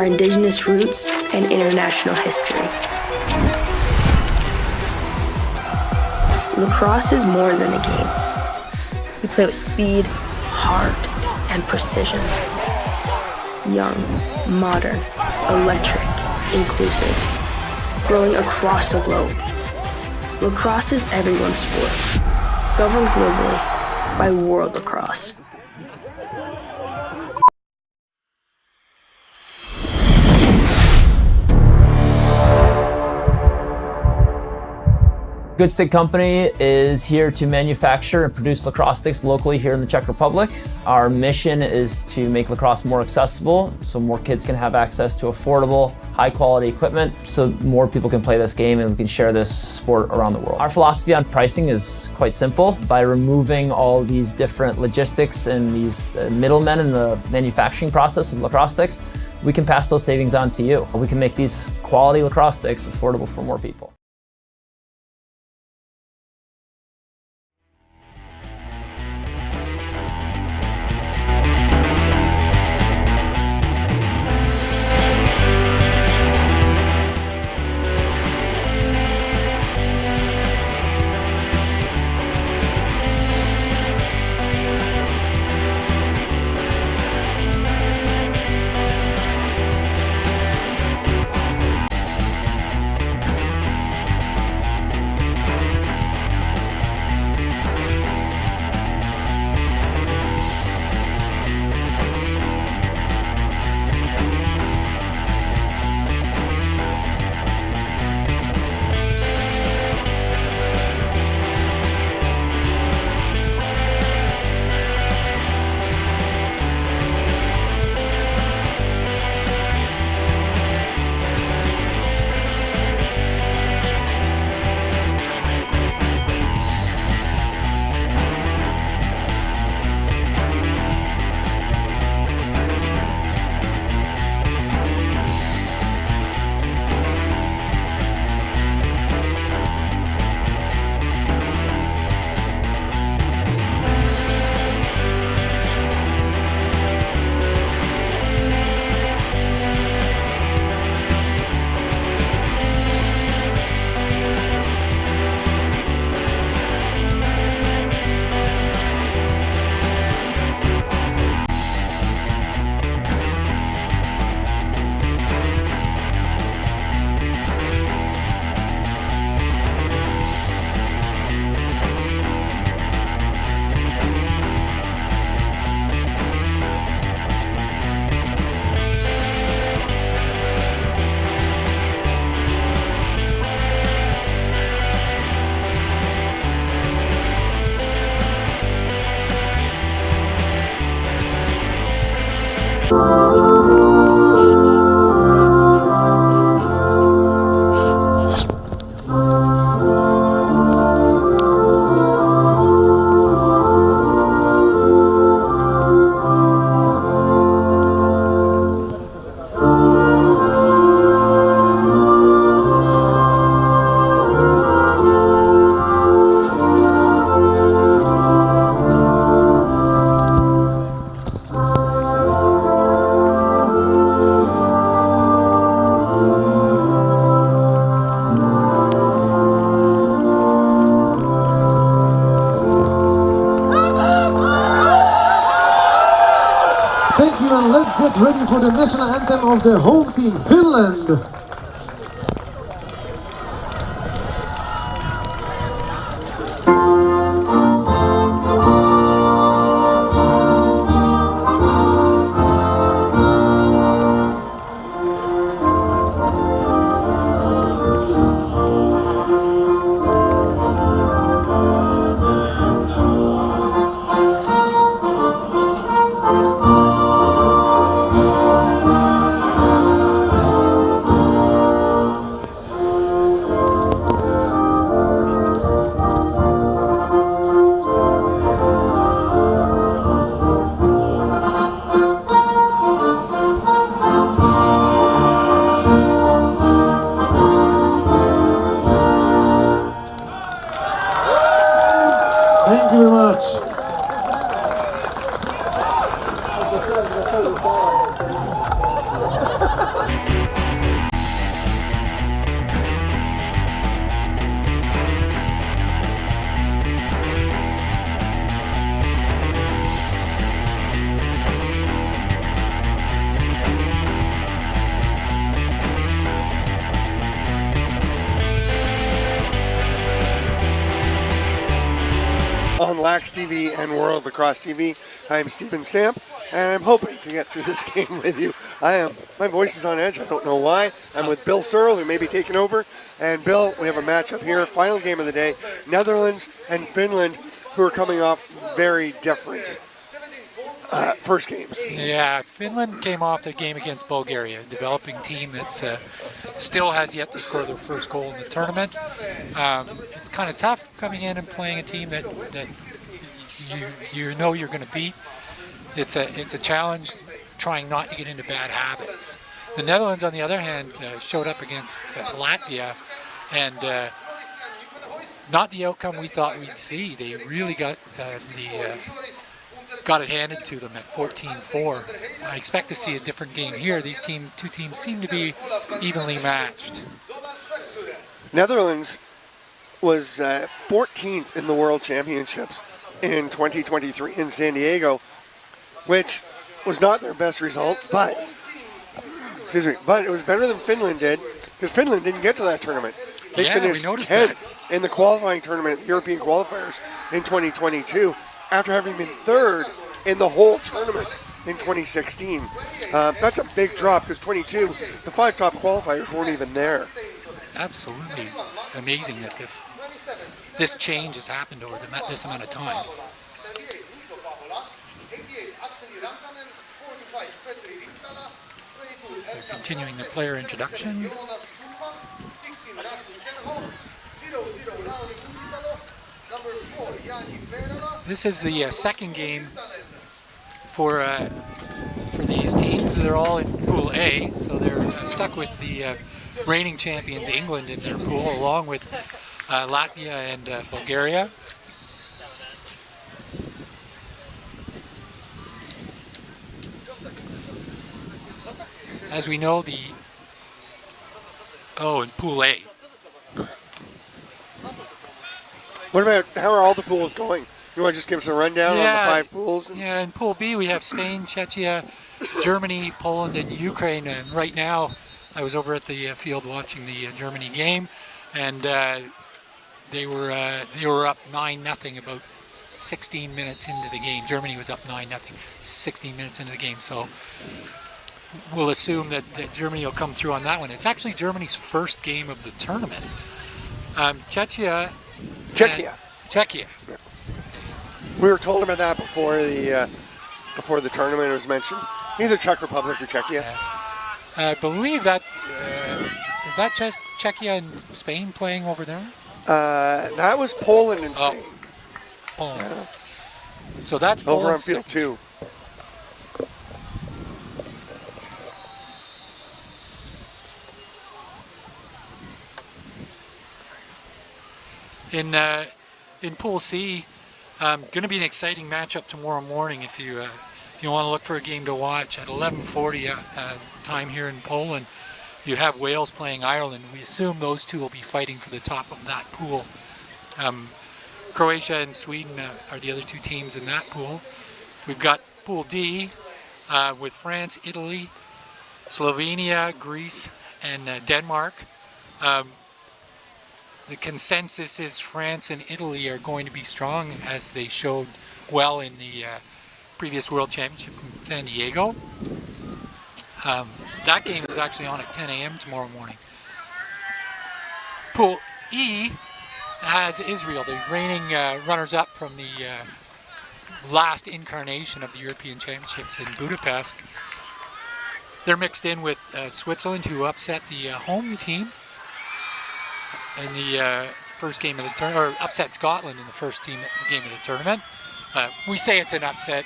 our indigenous roots and international history. Lacrosse is more than a game. We play with speed, heart, and precision. Young, modern, electric, inclusive, growing across the globe. Lacrosse is everyone's sport, governed globally by World Lacrosse. Good Stick Company is here to manufacture and produce lacrosse sticks locally here in the Czech Republic. Our mission is to make lacrosse more accessible so more kids can have access to affordable, high-quality equipment so more people can play this game and we can share this sport around the world. Our philosophy on pricing is quite simple. By removing all these different logistics and these middlemen in the manufacturing process of lacrosse sticks, we can pass those savings on to you. We can make these quality lacrosse sticks affordable for more people. Thank you, and let's get ready for the national anthem of the home team, Finland. Thank you very much. On Lax TV and World Lacrosse TV, I am Stephen Stamp, and I'm hoping to get through this game with you. My voice is on edge, I don't know why. I'm with Bill Searle, who may be taking over. And Bill, we have a matchup here, final game of the day, Netherlands and Finland, who are coming off very different first games. Yeah, Finland came off the game against Bulgaria, a developing team that's still has yet to score their first goal in the tournament. It's kind of tough coming in and playing a team that you know you're going to beat. It's a challenge trying not to get into bad habits. The Netherlands, on the other hand, showed up against Latvia, and not the outcome we thought we'd see. They really got it handed to them at 14-4. I expect to see a different game here. These two teams seem to be evenly matched. Netherlands was 14th in the World Championships in 2023 in San Diego, which was not their best result, but it was better than Finland did, because Finland didn't get to that tournament. They finished 10th in the qualifying tournament, European qualifiers in 2022, after having been third in the whole tournament in 2016. That's a big drop, because 22, the 5 top qualifiers weren't even there. Absolutely amazing that this change has happened over this amount of time. They're continuing the player introductions. This is the second game for these teams. They're all in Pool A, so they're stuck with the reigning champions England in their pool, along with Latvia and Bulgaria. As we know, in Pool A. What about, how are all the pools going? You want to just give us a rundown on the 5 pools? Yeah, in Pool B we have Spain, Czechia, Germany, Poland, and Ukraine. And right now, I was over at the field watching the Germany game, and they were up 9-0 about 16 minutes into the game. Germany was up 9-0, 16 minutes into the game. So we'll assume that Germany will come through on that one. It's actually Germany's first game of the tournament. Czechia. We were told about that before the tournament was mentioned. Either Czech Republic or Czechia. I believe that is that Czechia and Spain playing over there? That was Poland and Spain. Poland. Yeah. So that's over Poland on field 2. In Pool C, going to be an exciting matchup tomorrow morning. If you want to look for a game to watch at 11:40 time here in Poland, you have Wales playing Ireland. We assume those two will be fighting for the top of that pool. Croatia and Sweden are the other two teams in that pool. We've got Pool D with France, Italy, Slovenia, Greece, and Denmark. The consensus is France and Italy are going to be strong, as they showed well in the previous World Championships in San Diego. That game is actually on at 10 a.m. tomorrow morning. Pool E has Israel, the reigning runners-up from the last incarnation of the European Championships in Budapest. They're mixed in with Switzerland, who upset the home team in the first game of the tournament, or upset Scotland in the first game of the tournament. We say it's an upset.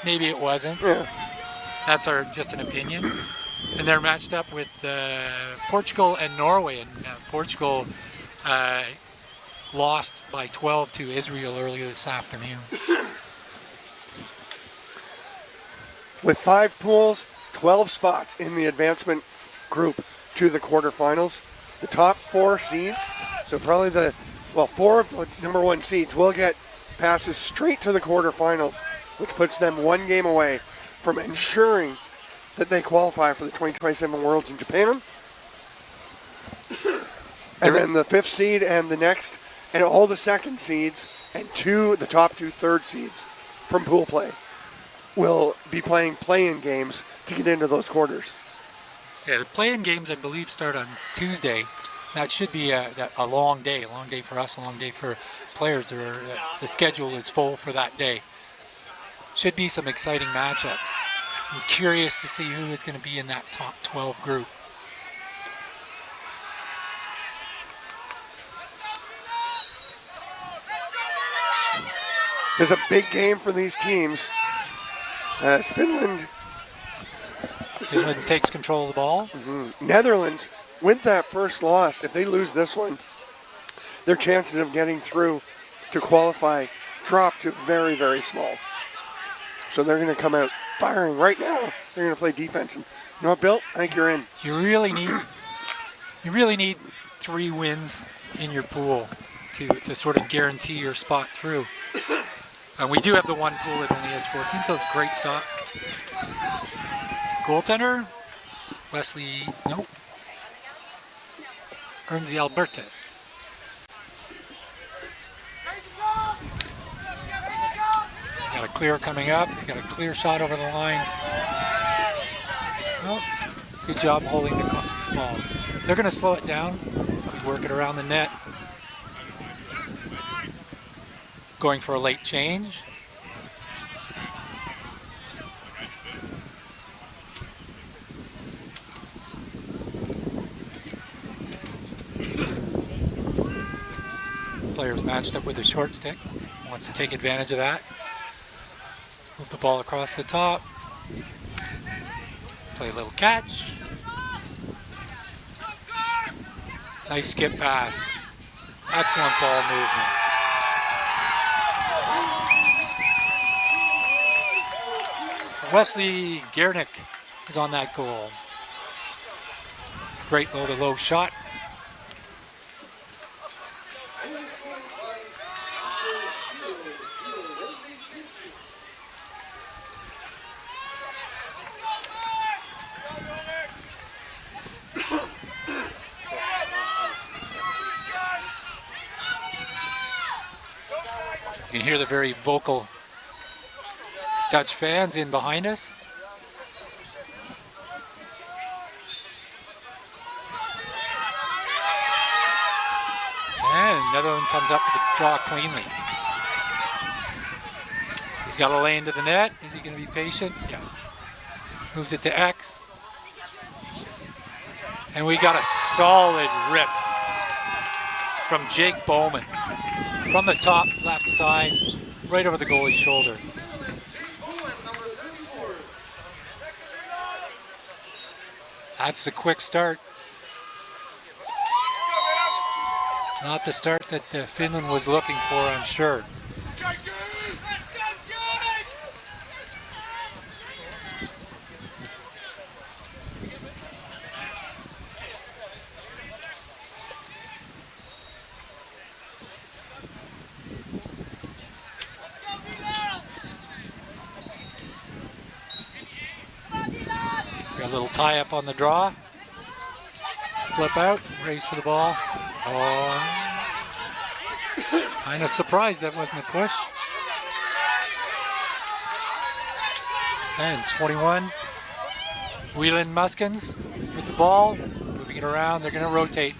Maybe it wasn't. Yeah. That's just an opinion. And they're matched up with Portugal and Norway. And Portugal lost by 12 to Israel earlier this afternoon. With 5 pools, 12 spots in the advancement group to the quarterfinals. The top 4 seeds, so probably 4 of the number 1 seeds will get passes straight to the quarterfinals, which puts them 1 game away from ensuring that they qualify for the 2027 Worlds in Japan. And then the 5th seed and the next, and all the 2nd seeds and the top 2 3rd seeds from pool play will be playing play-in games to get into those quarters. Yeah, the play-in games, I believe, start on Tuesday. That should be a long day for us, a long day for players. The schedule is full for that day. Should be some exciting matchups. I'm curious to see who is going to be in that top 12 group. It's a big game for these teams as Finland takes control of the ball. Netherlands, with that first loss, if they lose this one, their chances of getting through to qualify drop to very, very small. So they're going to come out firing right now. They're going to play defense. And you know what, Bill? I think you're in. You really need 3 wins in your pool to sort of guarantee your spot through. And we do have the one pool that only has 4 teams, so it's a great stop. Goaltender, Wesley, nope. Ernzi Albertes. Got a clear coming up. Got a clear shot over the line. Oh, good job holding the ball. They're going to slow it down. Work it around the net. Going for a late change. Player's matched up with a short stick. Wants to take advantage of that. Move the ball across the top. Play a little catch. Nice skip pass. Excellent ball movement. Wesley Gernick is on that goal. Great low-to-low shot. You can hear the very vocal Dutch fans in behind us. And Netherlands comes up to draw cleanly. He's got a lane to the net. Is he going to be patient? Yeah. Moves it to X. And we got a solid rip from Jake Bowman. From the top left side, right over the goalie's shoulder. That's the quick start. Not the start that Finland was looking for, I'm sure. Got a little tie up on the draw. Flip out, race for the ball. Oh, kind of surprised that wasn't a push. And 21, Whelan Muskins with the ball, moving it around. They're going to rotate.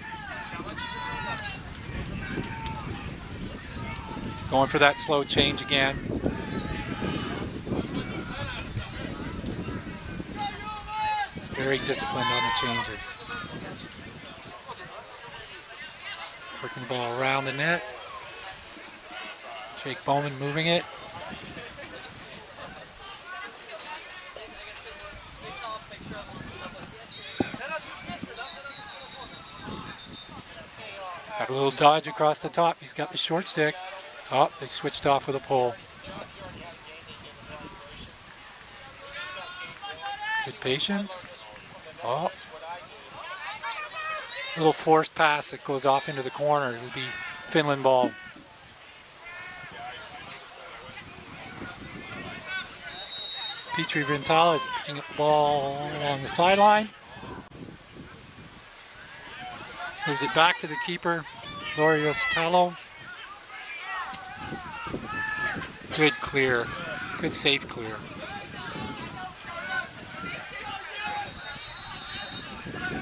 Going for that slow change again. Very disciplined on the changes. Working the ball around the net. Jake Bowman moving it. Got a little dodge across the top. He's got the short stick. Oh, they switched off with a pole. Good patience. Oh. Little forced pass that goes off into the corner. It'll be Finland ball. Petri Vintala is picking up the ball along the sideline. Moves it back to the keeper, Lorios Tallo. Good clear. Good safe clear.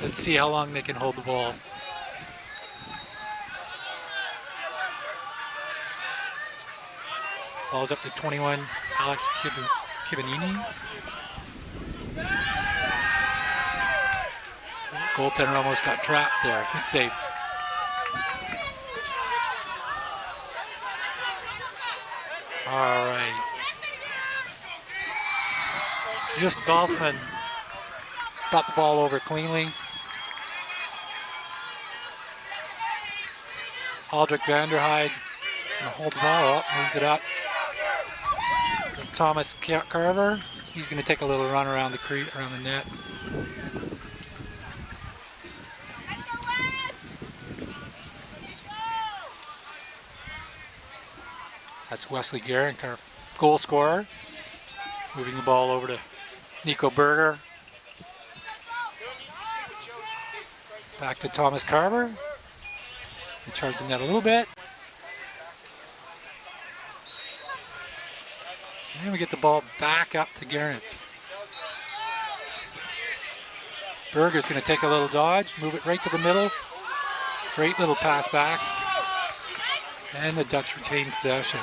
Let's see how long they can hold the ball. Ball's up to 21, Alex Kibanini. Goaltender almost got trapped there. Good save. All right. Just Balsman brought the ball over cleanly. Aldrich Vanderhyde gonna hold the ball up, moves it up. Thomas Carver, he's gonna take a little run around around the net. That's Wesley Garrett, our goal scorer. Moving the ball over to Nico Berger. Back to Thomas Carver. He charged the net a little bit. And we get the ball back up to Garrett. Berger's going to take a little dodge, move it right to the middle. Great little pass back. And the Dutch retain possession.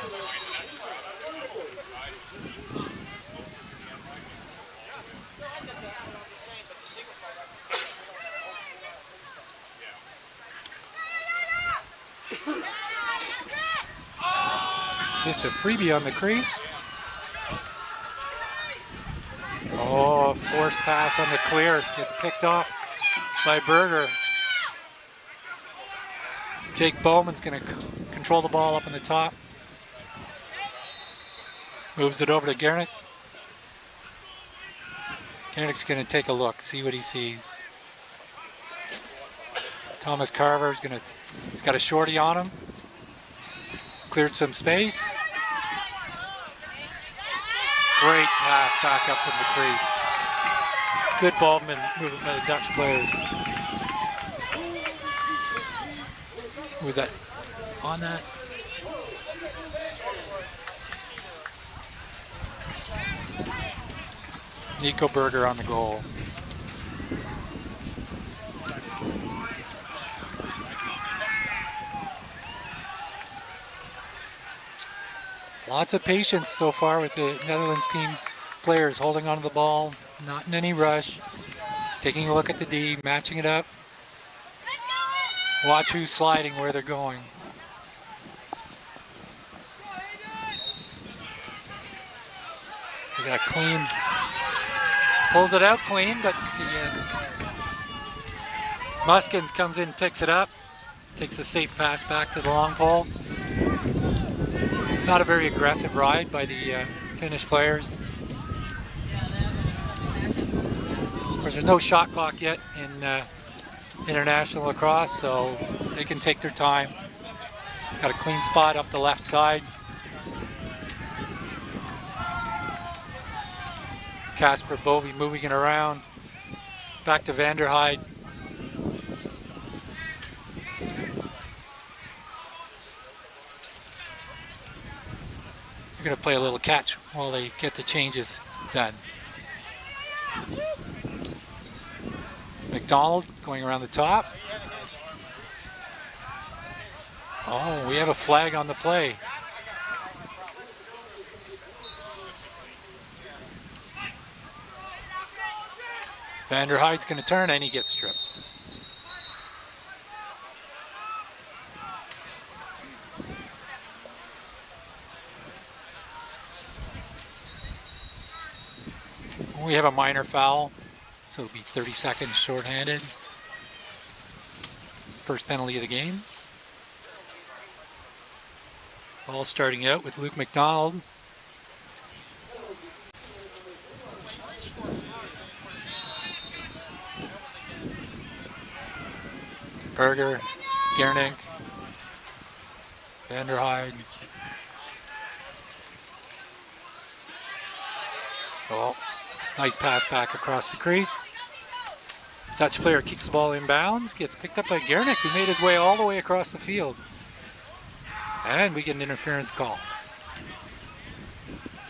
Just a freebie on the crease. Oh, forced pass on the clear. Gets picked off by Berger. Jake Bowman's going to control the ball up in the top. Moves it over to Garrett. Garrett's going to take a look, see what he sees. Thomas Carver's he's got a shorty on him. Cleared some space. Great pass back up from the crease. Good ball movement by the Dutch players. Was that on that? Nico Berger on the goal. Lots of patience so far with the Netherlands team players holding onto the ball, not in any rush, taking a look at the D, matching it up. Watch who's sliding, where they're going. They got a clean, pulls it out clean, but Muskins comes in, picks it up, takes a safe pass back to the long pole. Not a very aggressive ride by the Finnish players. Of course, there's no shot clock yet in international lacrosse, so they can take their time. Got a clean spot up the left side. Casper Bovey moving it around. Back to Vanderhyde. Going to play a little catch while they get the changes done. McDonald going around the top. Oh, we have a flag on the play. Vanderhyde's going to turn and he gets stripped. We have a minor foul, so it'll be 30 seconds shorthanded. First penalty of the game. Ball starting out with Luke McDonald. Berger, Gernick, Vanderheide. Oh, nice pass back across the crease. Dutch player keeps the ball in bounds, gets picked up by Gernick, who made his way all the way across the field. And we get an interference call.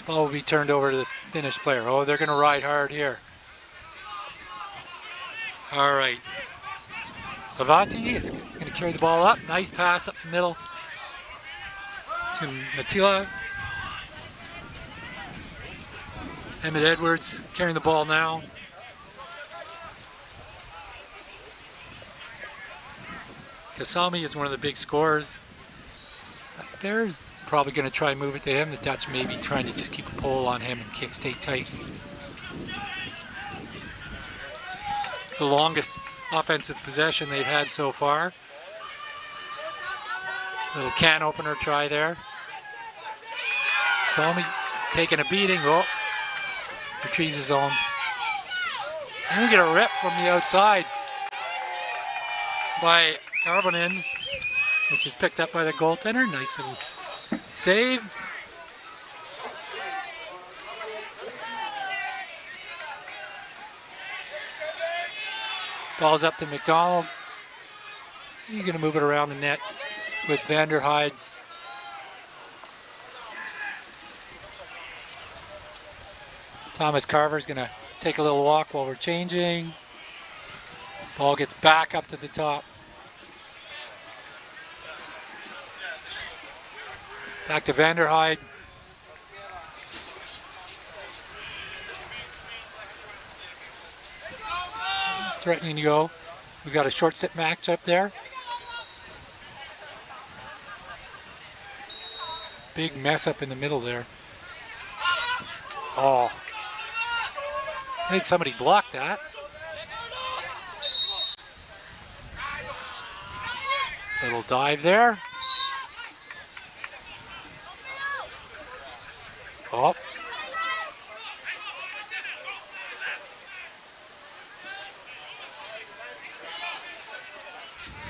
Ball will be turned over to the Finnish player. Oh, they're going to ride hard here. All right. Lavati is going to carry the ball up. Nice pass up the middle to Matila. Emmett Edwards carrying the ball now. Kasami is one of the big scorers. They're probably going to try and move it to him. The Dutch may be trying to just keep a pole on him and stay tight. It's the longest offensive possession they've had so far. Little can opener try there. Salmi taking a beating. Oh, retrieves his own. And we get a rip from the outside by Karvonen, which is picked up by the goaltender. Nice little save. Ball's up to McDonald. He's going to move it around the net with Vanderheide. Thomas Carver's going to take a little walk while we're changing. Ball gets back up to the top. Back to Vanderheide. Threatening to go. We got a short sit match up there. Big mess up in the middle there. Oh. I think somebody blocked that. Little dive there. Oh.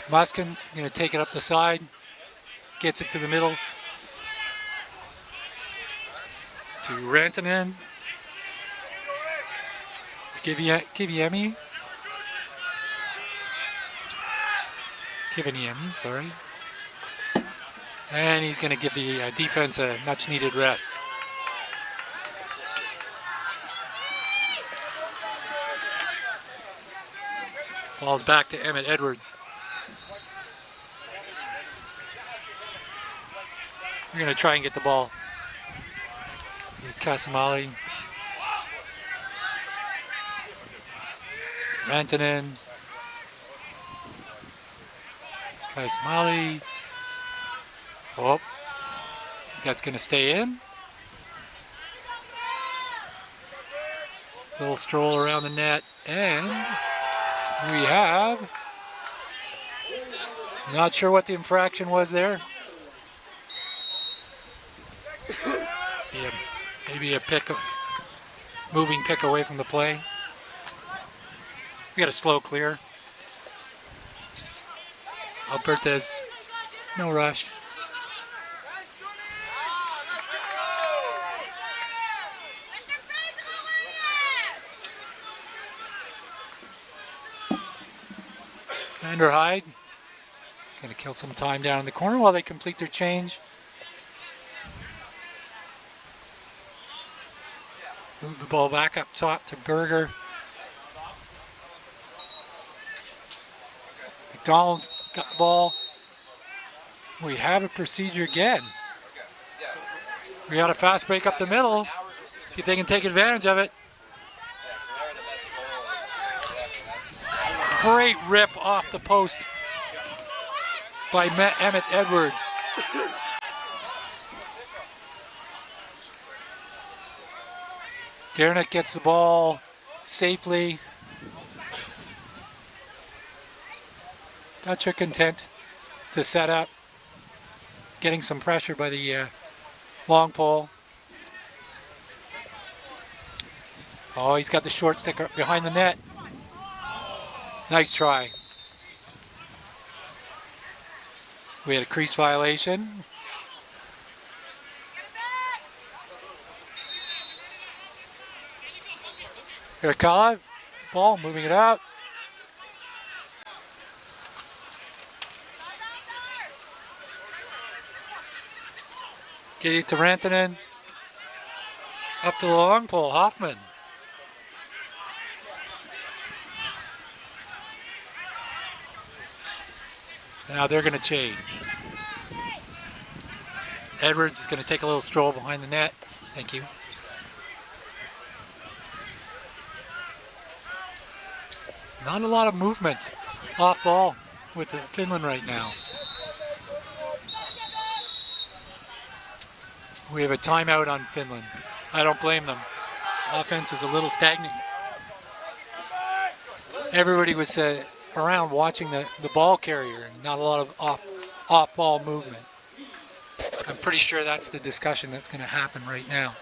Muskin's going to take it up the side. Gets it to the middle. To Rantanen. To Kiviniemi. Kiviniemi, sorry. And he's going to give the defense a much needed rest. Ball's back to Emmett Edwards. We're going to try and get the ball. Casamali. Rantanen. Casamali. Oh, that's going to stay in. Little stroll around the net, and we have, not sure what the infraction was there. Yeah, maybe a moving pick away from the play. We got a slow clear. Albertez, no rush. Vanderheide going to kill some time down in the corner while they complete their change. Move the ball back up top to Berger. McDonald got the ball. We have a procedure again. We got a fast break up the middle. See if they can take advantage of it. Great rip off the post by Emmett Edwards. Gernick gets the ball safely. Dutch are content to set up, getting some pressure by the long pole. Oh, he's got the short stick behind the net. Nice try. We had a crease violation. Here, Kala, ball, moving it out. Getting it to Rantanen. Up to the long pole, Hoffman. Now they're going to change. Edwards is going to take a little stroll behind the net. Thank you. Not a lot of movement off ball with Finland right now. We have a timeout on Finland. I don't blame them. Offense is a little stagnant. Everybody was around watching the ball carrier and not a lot of off ball movement. I'm pretty sure that's the discussion that's going to happen right now.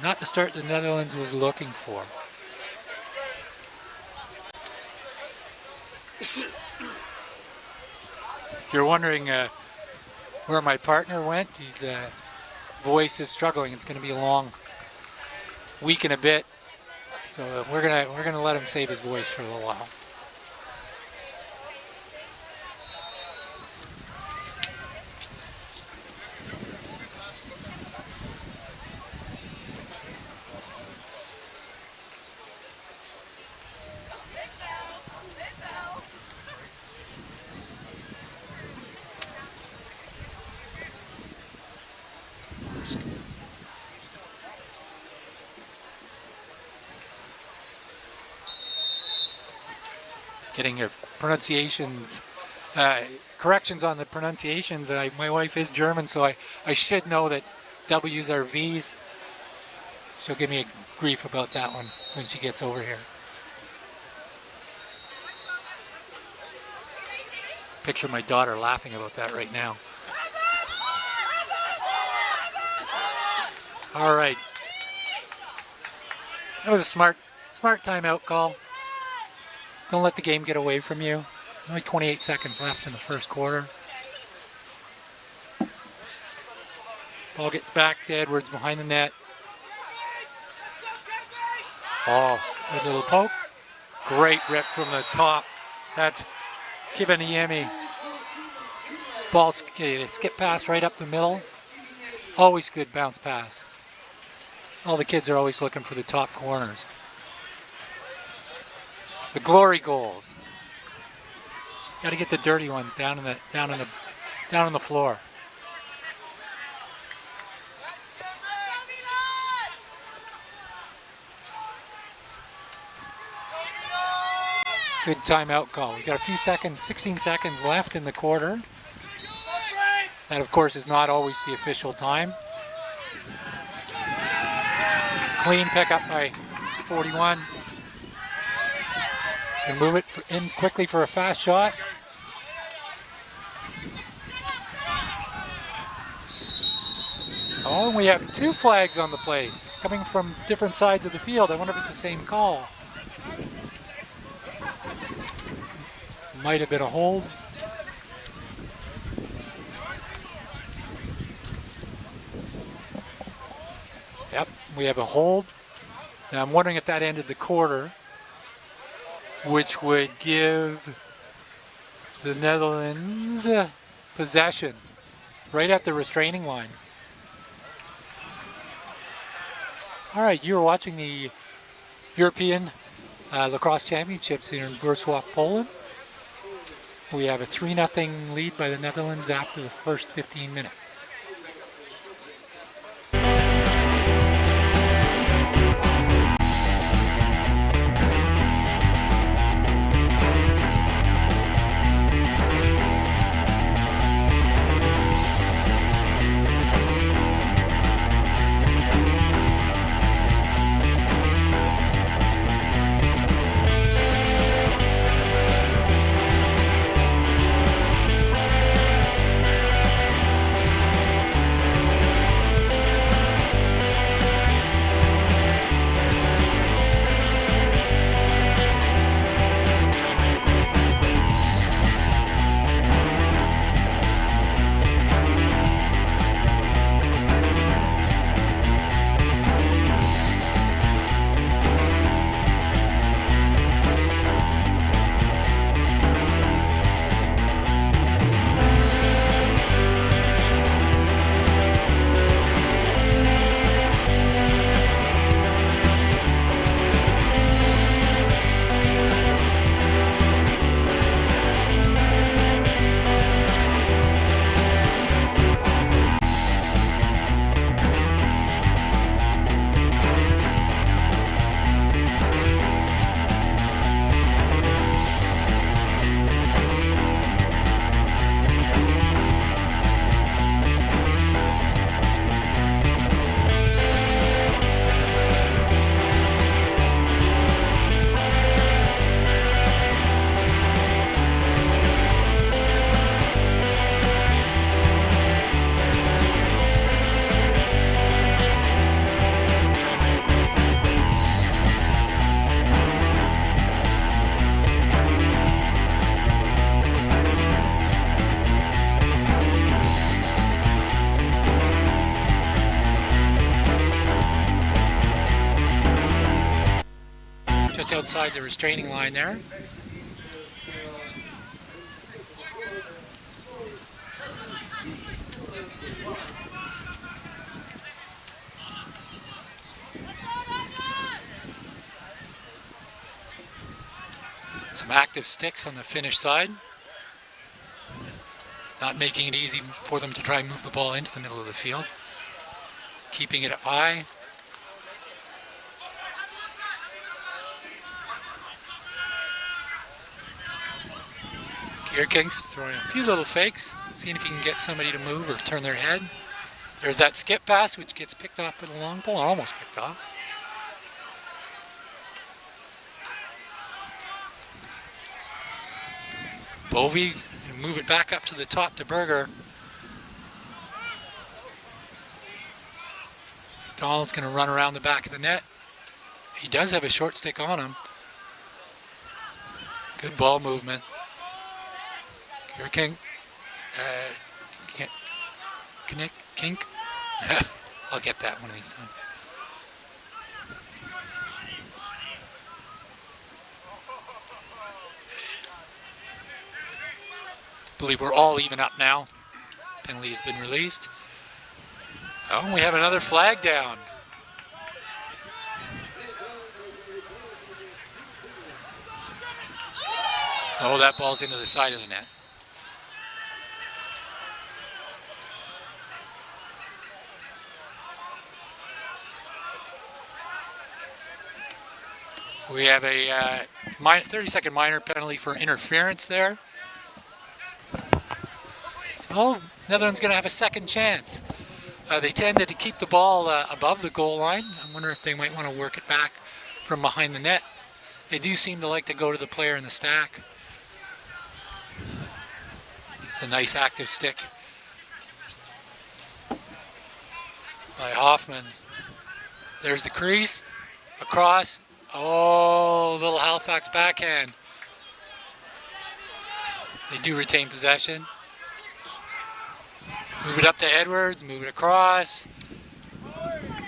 Not the start the Netherlands was looking for. You're wondering where my partner went. His voice is struggling. It's going to be a long week and a bit, so we're gonna let him save his voice for a little while. Getting your pronunciations, corrections on the pronunciations. My wife is German, so I should know that W's are V's. She'll give me a grief about that one when she gets over here. Picture my daughter laughing about that right now. All right. That was a smart timeout call. Don't let the game get away from you. Only 28 seconds left in the first quarter. Ball gets back to Edwards behind the net. Oh, good little poke. Great rip from the top. That's Kivaniemi. Ball skip pass right up the middle. Always good bounce pass. All the kids are always looking for the top corners. The glory goals. Got to get the dirty ones down on the floor. Good timeout call. We got a few seconds, 16 seconds left in the quarter. That, of course, is not always the official time. Clean pickup by 41. And move it in quickly for a fast shot. Oh, and we have two flags on the play coming from different sides of the field. I wonder if it's the same call. Might have been a hold. Yep, we have a hold. Now I'm wondering if that ended the quarter, which would give the Netherlands possession right at the restraining line. All right, you're watching the European Lacrosse Championships here in Wrocław, Poland. We have a 3-0 lead by the Netherlands after the first 15 minutes. outside the restraining line there. Some active sticks on the Finnish side. Not making it easy for them to try and move the ball into the middle of the field. Keeping it up high. King's throwing a few little fakes, seeing if he can get somebody to move or turn their head. There's that skip pass, which gets picked off with a long ball, almost picked off. Bovey, move it back up to the top to Berger. Donald's going to run around the back of the net. He does have a short stick on him. Good ball movement. King, Kink. I'll get that one of these times. Believe we're all even up now. Penalty has been released. Oh, we have another flag down. Oh, that ball's into the side of the net. We have a 30-second minor penalty for interference there. So Netherlands going to have a second chance. They tended to keep the ball above the goal line. I wonder if they might want to work it back from behind the net. They do seem to like to go to the player in the stack. It's a nice active stick by Hoffman. There's the crease, across. Oh, little Halifax backhand. They do retain possession. Move it up to Edwards, move it across.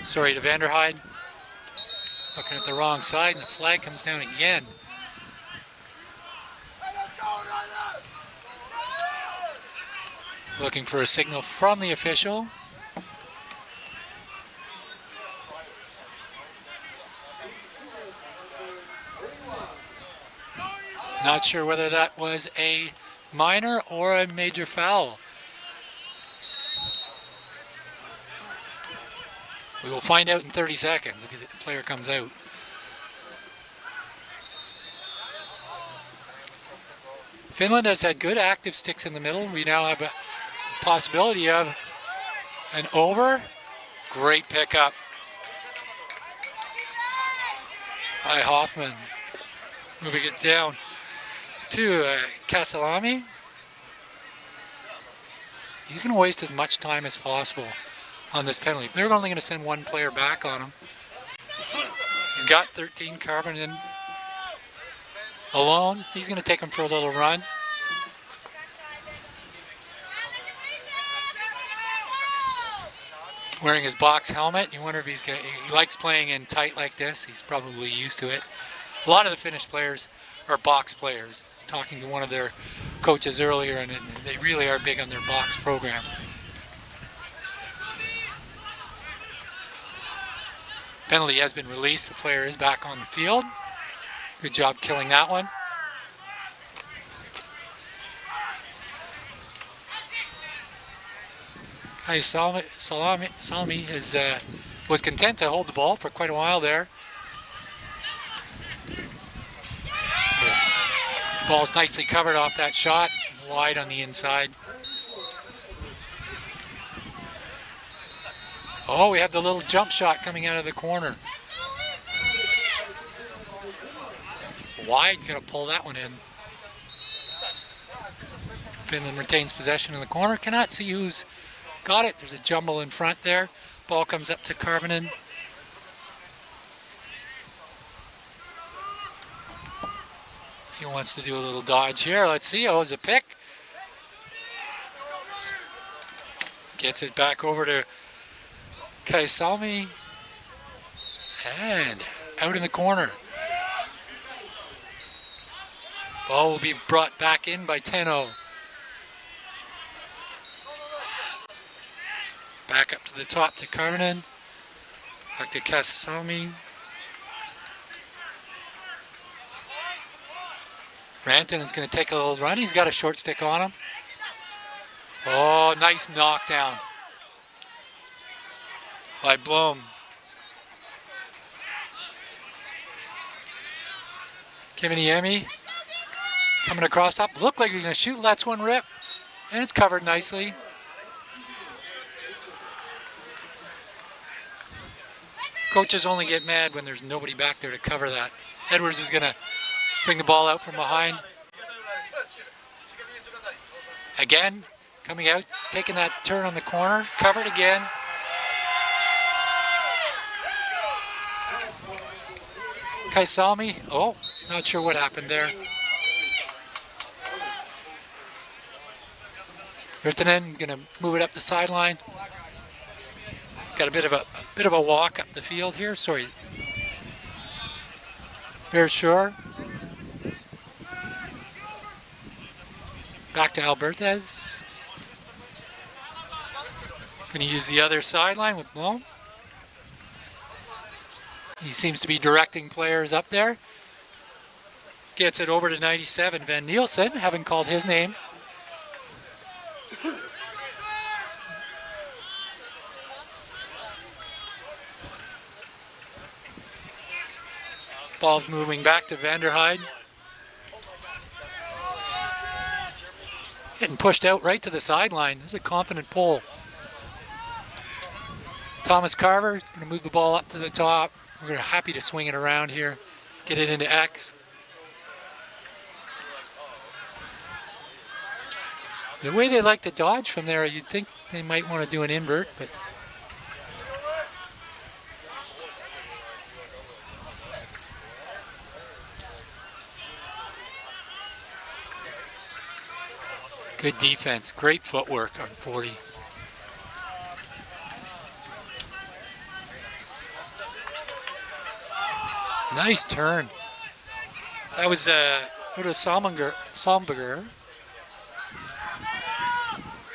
Sorry to Vanderhyde. Looking at the wrong side, and the flag comes down again. Looking for a signal from the official. Not sure whether that was a minor or a major foul. We will find out in 30 seconds if the player comes out. Finland has had good active sticks in the middle. We now have a possibility of an over. Great pickup by Hoffman. Moving it down to Castellami. He's going to waste as much time as possible on this penalty. They're only going to send one player back on him. He's got 13, Carvinen alone. He's going to take him for a little run. Wearing his box helmet. You wonder if he likes playing in tight like this. He's probably used to it. A lot of the Finnish players are box players. I was talking to one of their coaches earlier, and they really are big on their box program. Penalty has been released. The player is back on the field. Good job killing that one. Salami was content to hold the ball for quite a while there. Ball's nicely covered off that shot, wide on the inside. Oh, we have the little jump shot coming out of the corner. Wide, gonna pull that one in. Finland retains possession in the corner. Cannot see who's got it. There's a jumble in front there. Ball comes up to Karvinen. He wants to do a little dodge here. Let's see. Oh, it's a pick. Gets it back over to Kaisalmi. And out in the corner. Ball will be brought back in by Tenno. Back up to the top to Karvinen. Back to Kasami. Ranton is going to take a little run. He's got a short stick on him. Oh, nice knockdown by Blom. Kiviniemi coming across up. Looked like he was going to shoot. Lets one rip. And it's covered nicely. Coaches only get mad when there's nobody back there to cover that. Edwards is going to bring the ball out from behind. Again, coming out, taking that turn on the corner. Covered again. Kaisami. Oh, not sure what happened there. Virtanen going to move it up the sideline. Got a bit of a walk up the field here. Sorry. Bears Shore. Back to Albertez. Going to use the other sideline with Blom. He seems to be directing players up there. Gets it over to 97. Van Nielsen, having called his name. Ball's moving back to Vanderheide. Getting pushed out right to the sideline. This is a confident pull. Thomas Carver is going to move the ball up to the top. We're happy to swing it around here. Get it into X. The way they like to dodge from there, you'd think they might want to do an invert, but good defense, great footwork on 40. Nice turn. That was Udo Salmberger.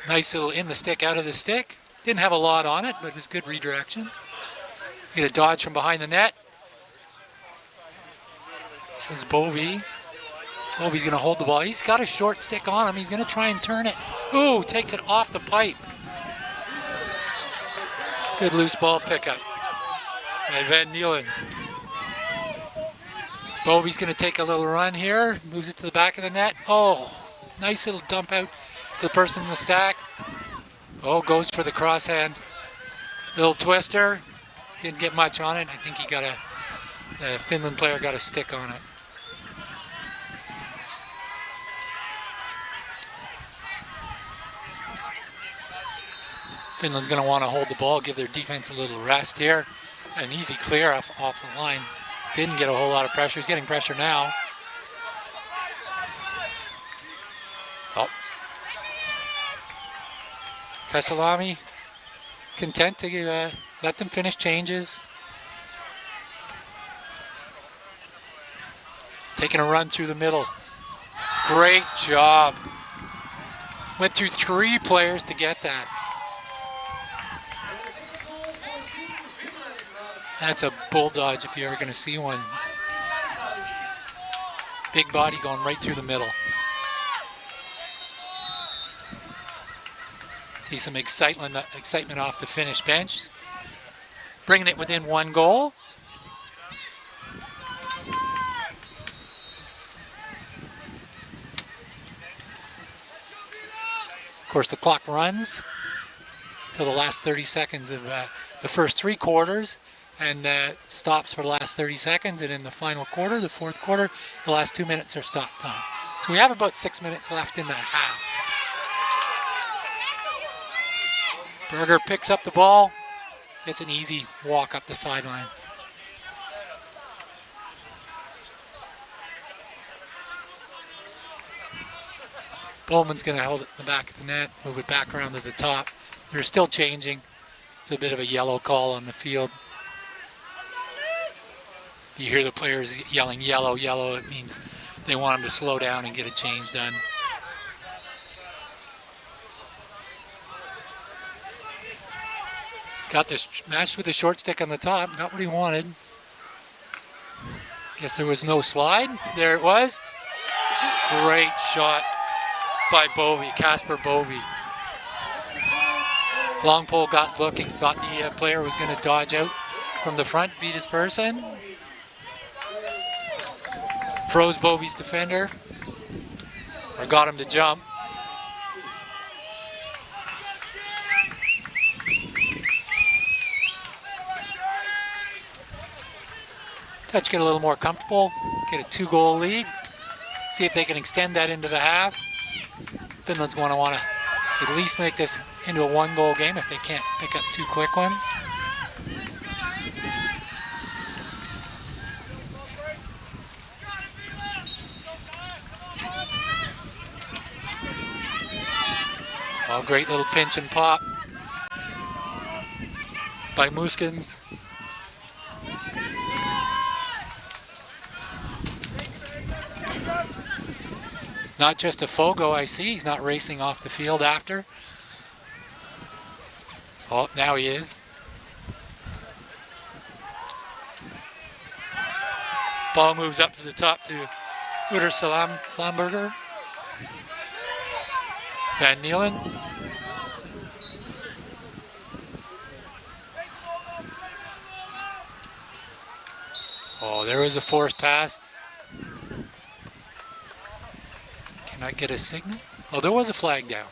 Nice little in the stick, out of the stick. Didn't have a lot on it, but it was good redirection. Get a dodge from behind the net. There's Bovey. Bovey's going to hold the ball. He's got a short stick on him. He's going to try and turn it. Ooh, takes it off the pipe. Good loose ball pickup by Van Nielen. Bovey's going to take a little run here. Moves it to the back of the net. Oh, nice little dump out to the person in the stack. Oh, goes for the crosshand. Little twister. Didn't get much on it. I think he got the Finland player got a stick on it. Finland's going to want to hold the ball, give their defense a little rest here. An easy clear off the line. Didn't get a whole lot of pressure. He's getting pressure now. Oh. Kasalami content to let them finish changes. Taking a run through the middle. Great job. Went through 3 players to get that. That's a bull dodge if you're ever going to see one. Big body going right through the middle. See some excitement off the Finnish bench. Bringing it within 1 goal. Of course, the clock runs till the last 30 seconds of the first 3 quarters. And stops for the last 30 seconds. And in the final quarter, the 4th quarter, the last 2 minutes are stop time. So we have about 6 minutes left in the half. Berger picks up the ball. Gets an easy walk up the sideline. Bowman's going to hold it in the back of the net, move it back around to the top. They're still changing. It's a bit of a yellow call on the field. You hear the players yelling yellow, yellow. It means they want him to slow down and get a change done. Got this match with the short stick on the top. Got what he wanted. Guess there was no slide. There it was. Great shot by Bovey, Casper Bovey. Long pole got looking, thought the player was going to dodge out from the front, beat his person. Froze Bovey's defender, or got him to jump. Touch get a little more comfortable, get a 2-goal lead. See if they can extend that into the half. Finland's going to want to at least make this into a 1-goal game if they can't pick up 2 quick ones. Oh, great little pinch and pop by Mooskens. Not just a Fogo, I see. He's not racing off the field after. Oh, now he is. Ball moves up to the top to Uter Slamberger. Van Nielen. Oh, there was a forced pass. Can I get a signal? Oh, there was a flag down.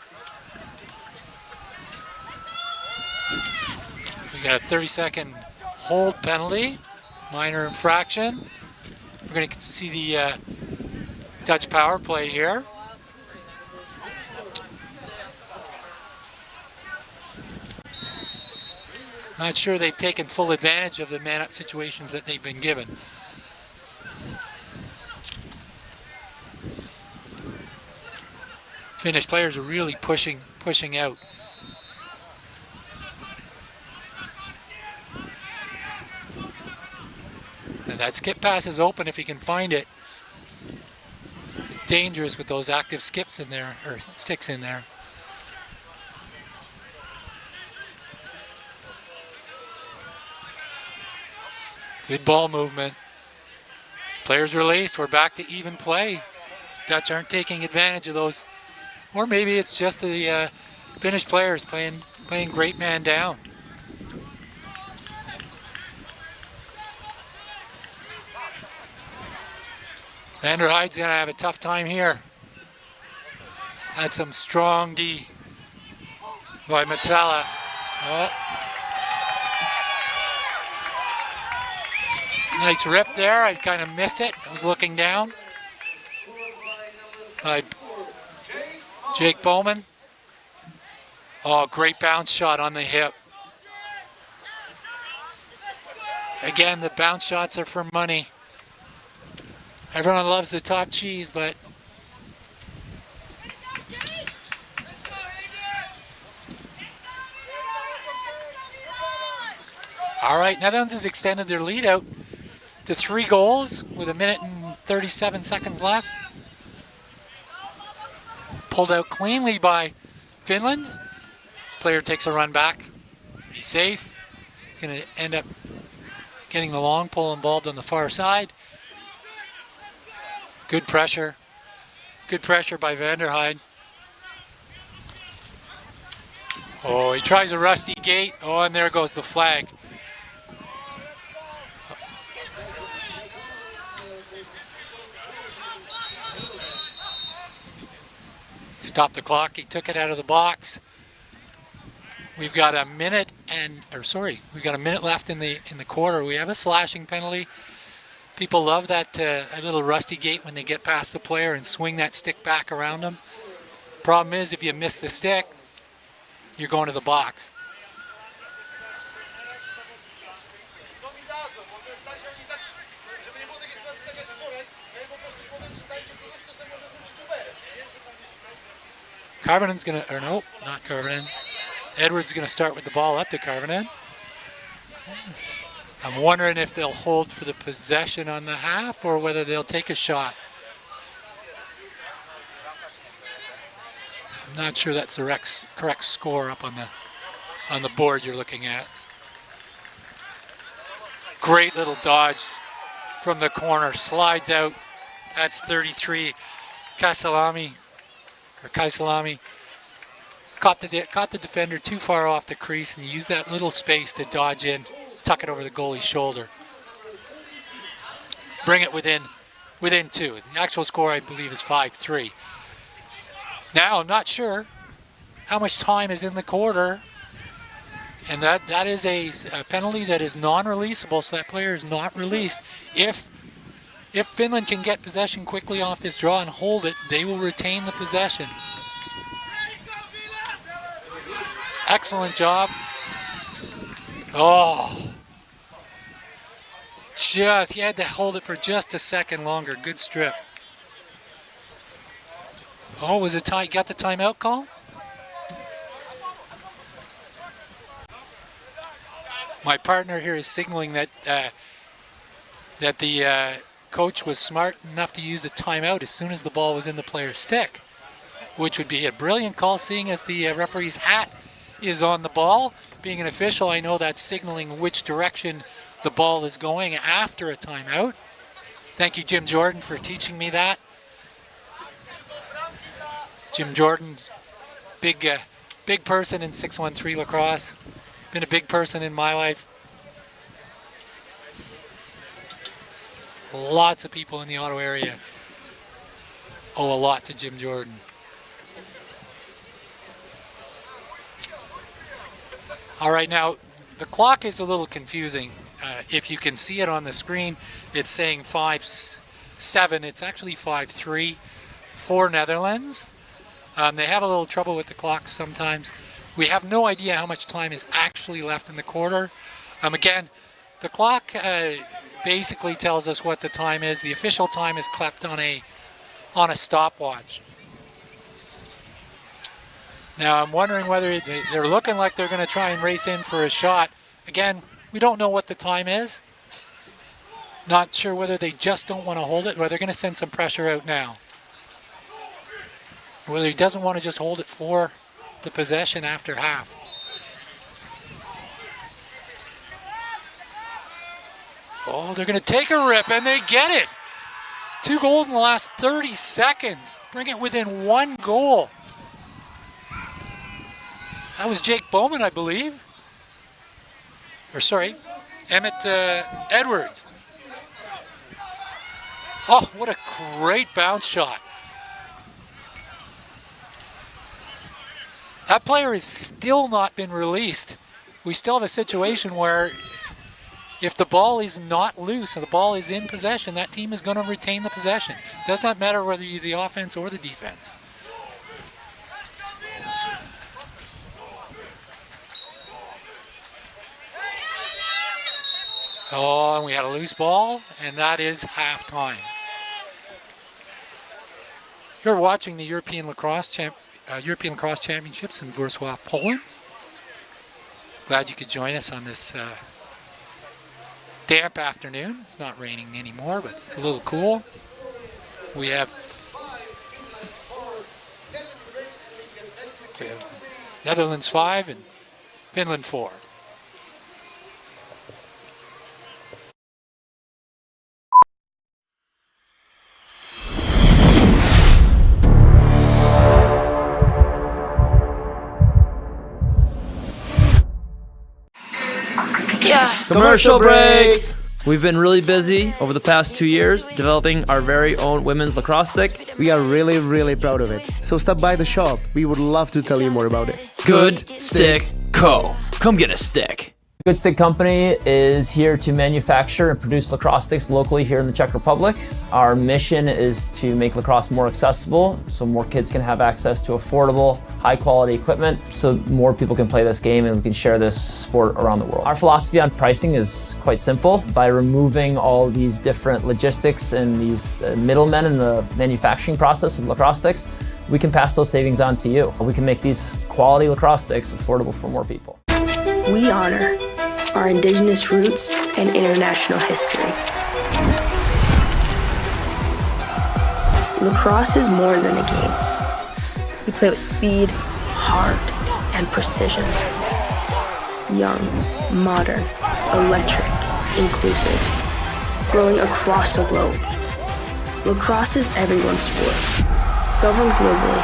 We got a 30-second hold penalty, minor infraction. We're going to see the Dutch power play here. Not sure they've taken full advantage of the man-up situations that they've been given. Finnish players are really pushing out. And that skip pass is open if he can find it. It's dangerous with those active skips in there, or sticks in there. Good ball movement. Players released. We're back to even play. Dutch aren't taking advantage of those. Or maybe it's just the Finnish players playing great man down. Vanderheid's going to have a tough time here. That's some strong D by Matala. Oh. Nice rip there. I kind of missed it. I was looking down. Jake Bowman. Oh, great bounce shot on the hip. Again, the bounce shots are for money. Everyone loves the top cheese, but all right, Netherlands has extended their lead out to 3 goals with 1 minute and 37 seconds left. Pulled out cleanly by Finland. Player takes a run back to be safe. He's going to end up getting the long pole involved on the far side. Good pressure. Good pressure by Vanderheid. Oh, he tries a rusty gate. Oh, and there goes the flag. Stop the clock. He took it out of the box. We've got a minute we've got a minute left in the quarter. We have a slashing penalty. People love that a little rusty gate when they get past the player and swing that stick back around them. Problem is, if you miss the stick, you're going to the box. Karvinen's going to, or no, not Karvinen. Edwards is going to start with the ball up to Karvinen. I'm wondering if they'll hold for the possession on the half or whether they'll take a shot. not sure that's the correct score up on the board you're looking at. Great little dodge from the corner, slides out. That's 33. Kaisalami caught the defender too far off the crease and used that little space to dodge in, tuck it over the goalie's shoulder. Bring it within two. The actual score, I believe, is 5-3. Now, I'm not sure how much time is in the quarter, and that is a penalty that is non-releasable, so that player is not released. If Finland can get possession quickly off this draw and hold it, they will retain the possession. Excellent job. Oh. He had to hold it for just a second longer. Good strip. Oh, was it tie? Got the timeout call? My partner here is signaling that the coach was smart enough to use a timeout as soon as the ball was in the player's stick, which would be a brilliant call, seeing as the referee's hat is on the ball. Being an official, I know that's signaling which direction the ball is going after a timeout. Thank you, Jim Jordan, for teaching me that. Jim Jordan, big person in 613 lacrosse. Been a big person in my life. Lots of people in the Ottawa area owe a lot to Jim Jordan. All right, now the clock is a little confusing. If you can see it on the screen, it's saying 5-7. It's actually 5-3 for Netherlands. They have a little trouble with the clock sometimes. We have no idea how much time is actually left in the quarter. Again, the clock basically tells us what the time is. The official time is kept on a stopwatch. Now I'm wondering whether they're looking like they're going to try and race in for a shot. Again, we don't know what the time is. Not sure whether they just don't want to hold it, or they're going to send some pressure out now. Whether he doesn't want to just hold it for the possession after half. Oh, they're going to take a rip, and they get it. 2 goals in the last 30 seconds. Bring it within 1 goal. That was Jake Bowman, I believe. Or sorry, Emmett Edwards. Oh, what a great bounce shot. That player has still not been released. We still have a situation where if the ball is not loose and the ball is in possession, that team is going to retain the possession. It does not matter whether you're the offense or the defense. Oh, and we had a loose ball, and that is halftime. You're watching the European Lacrosse Championships in Warsaw, Poland. Glad you could join us on this damp afternoon. It's not raining anymore, but it's a little cool. We have Netherlands 5 and Finland 4. Commercial break! We've been really busy over the past 2 years developing our very own women's lacrosse stick. We are really, really proud of it. So stop by the shop. We would love to tell you more about it. Good Stick Co. Come get a stick. Good Stick Company is here to manufacture and produce lacrosse sticks locally here in the Czech Republic. Our mission is to make lacrosse more accessible so more kids can have access to affordable, high quality equipment so more people can play this game and we can share this sport around the world. Our philosophy on pricing is quite simple. By removing all these different logistics and these middlemen in the manufacturing process of lacrosse sticks, we can pass those savings on to you. We can make these quality lacrosse sticks affordable for more people. We honor our indigenous roots and international history. Lacrosse is more than a game. We play play with speed, heart, and precision. Young, modern, electric, inclusive. Growing across the globe. Lacrosse is everyone's sport. Governed globally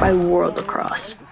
by World Lacrosse.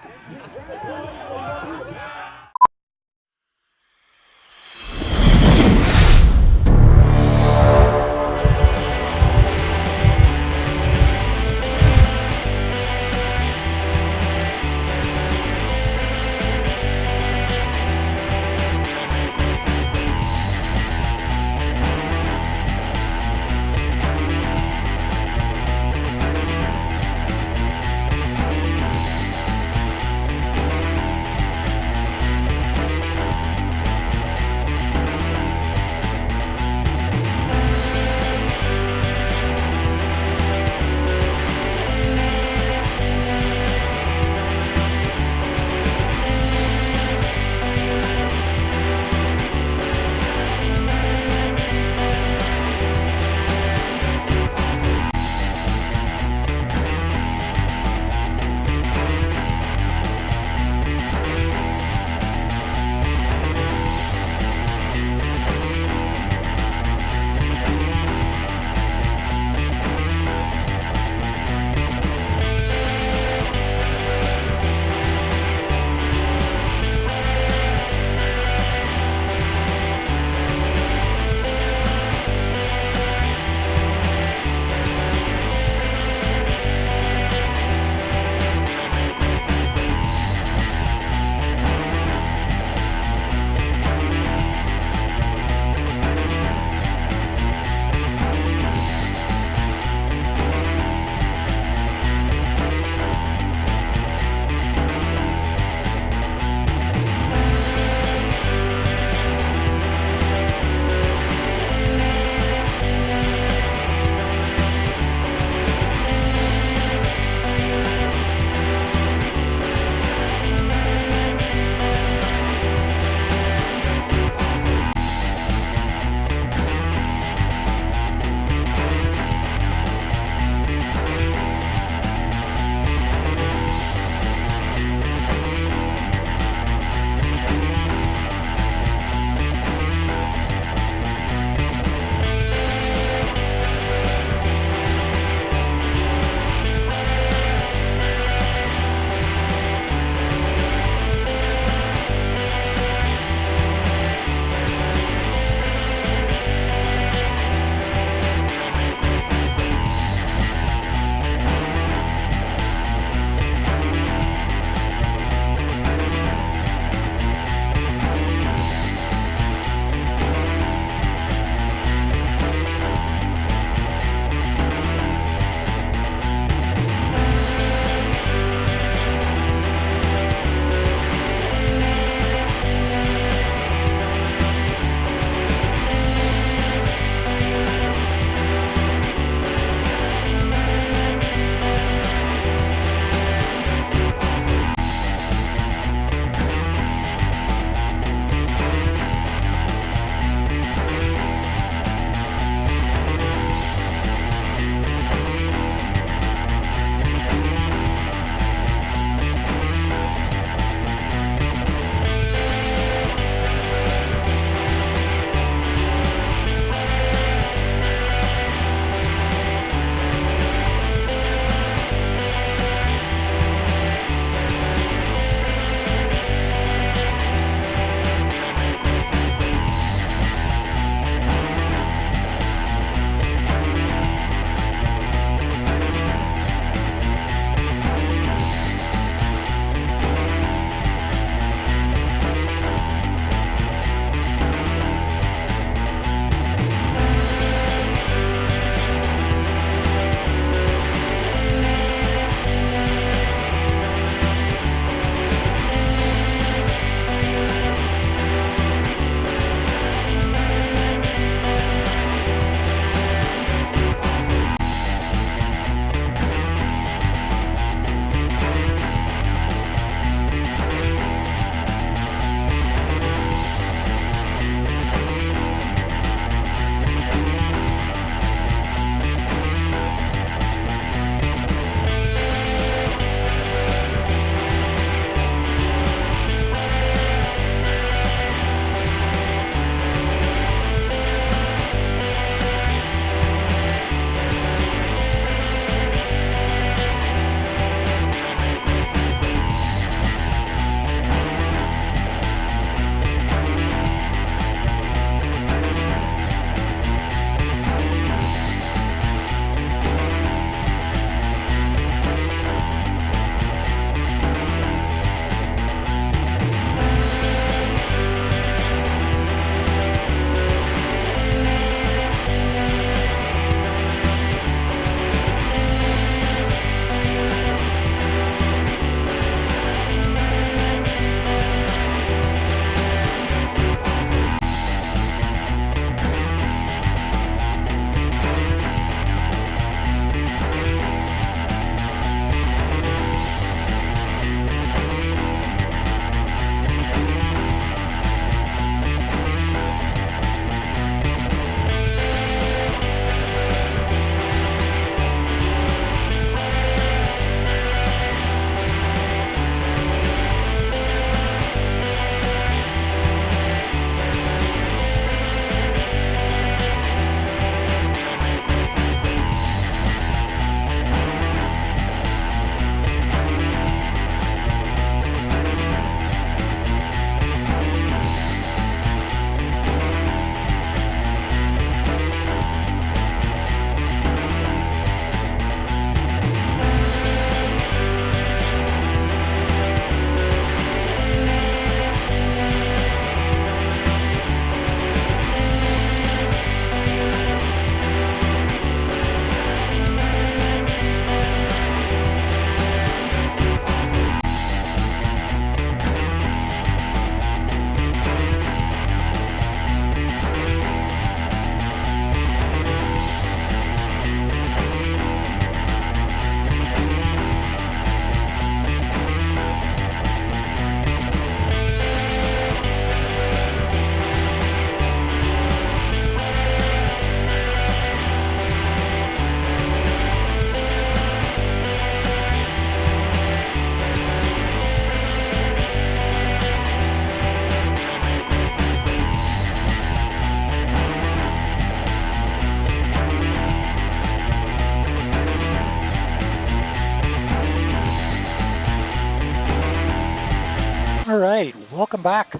right, welcome back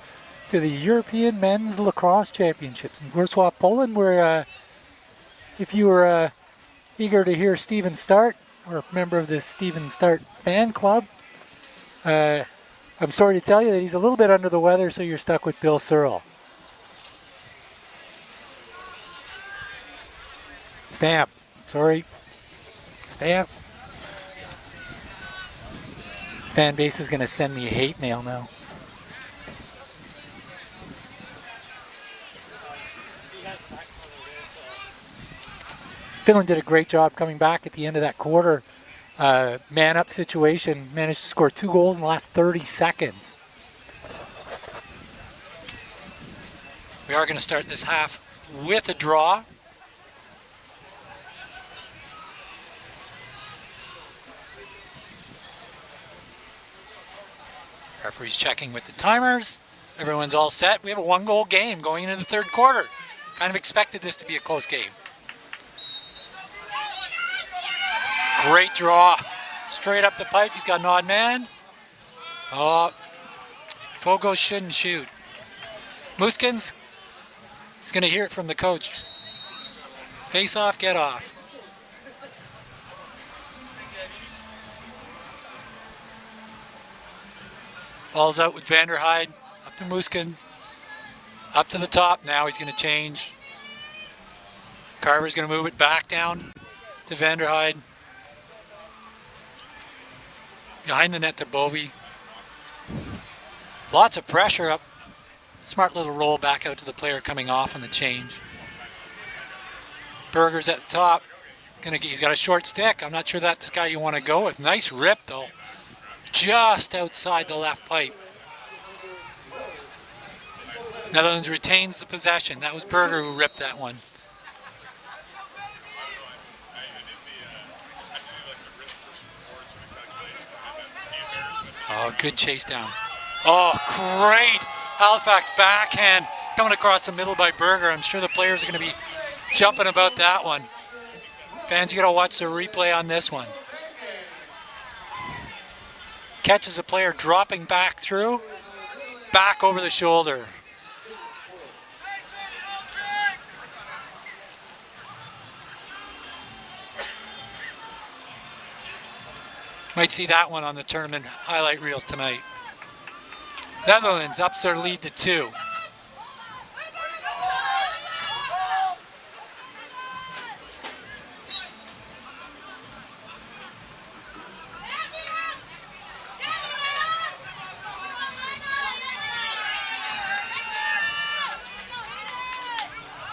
to the European Men's Lacrosse Championships in Wrocław, Poland, where if you were eager to hear Steven Start, or a member of the Steven Start fan club, I'm sorry to tell you that he's a little bit under the weather, so you're stuck with Bill Searle. Stamp. Sorry. Stamp. Fan base is going to send me a hate mail now. Finland did a great job coming back at the end of that quarter. Man-up situation, managed to score 2 goals in the last 30 seconds. We are going to start this half with a draw. Referee's checking with the timers. Everyone's all set. We have a 1-goal game going into the third quarter. Kind of expected this to be a close game. Great draw. Straight up the pipe. He's got an odd man. Oh, Fogo shouldn't shoot. Muskins, he's going to hear it from the coach. Face off, get off. Ball's out with Vanderhyde. Up to Muskins. Up to the top. Now he's going to change. Carver's going to move it back down to Vanderhyde. Behind the net to Bovey. Lots of pressure up. Smart little roll back out to the player coming off on the change. Berger's at the top. He's got a short stick. I'm not sure that's the guy you want to go with. Nice rip though. Just outside the left pipe. Netherlands retains the possession. That was Berger who ripped that one. Oh, good chase down. Oh, great Halifax backhand coming across the middle by Berger. I'm sure the players are going to be jumping about that one. Fans, you got to watch the replay on this one. Catches a player dropping back through, back over the shoulder. Might see that one on the tournament highlight reels tonight. Netherlands ups their lead to 2.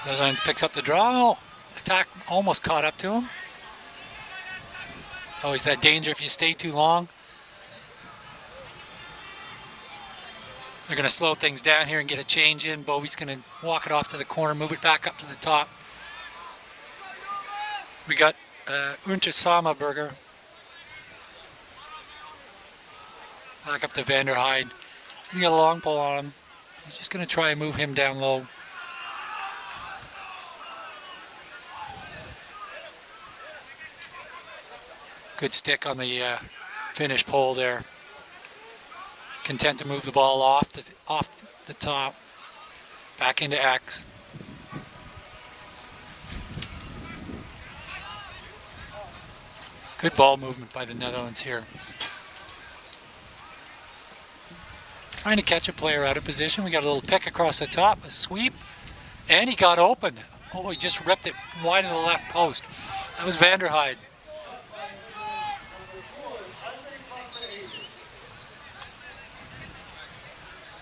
Netherlands picks up the draw. Attack almost caught up to him. It's always that danger if you stay too long. They're going to slow things down here and get a change in. Bovey's going to walk it off to the corner, move it back up to the top. We got Unter Berger. Back up to Vanderhyde. He's got a long pull on him. He's just going to try and move him down low. Good stick on the finish pole there. Content to move the ball off the top, back into X. Good ball movement by the Netherlands here. Trying to catch a player out of position. We got a little pick across the top, a sweep, and he got open. Oh, he just ripped it wide of the left post. That was Vanderhyde.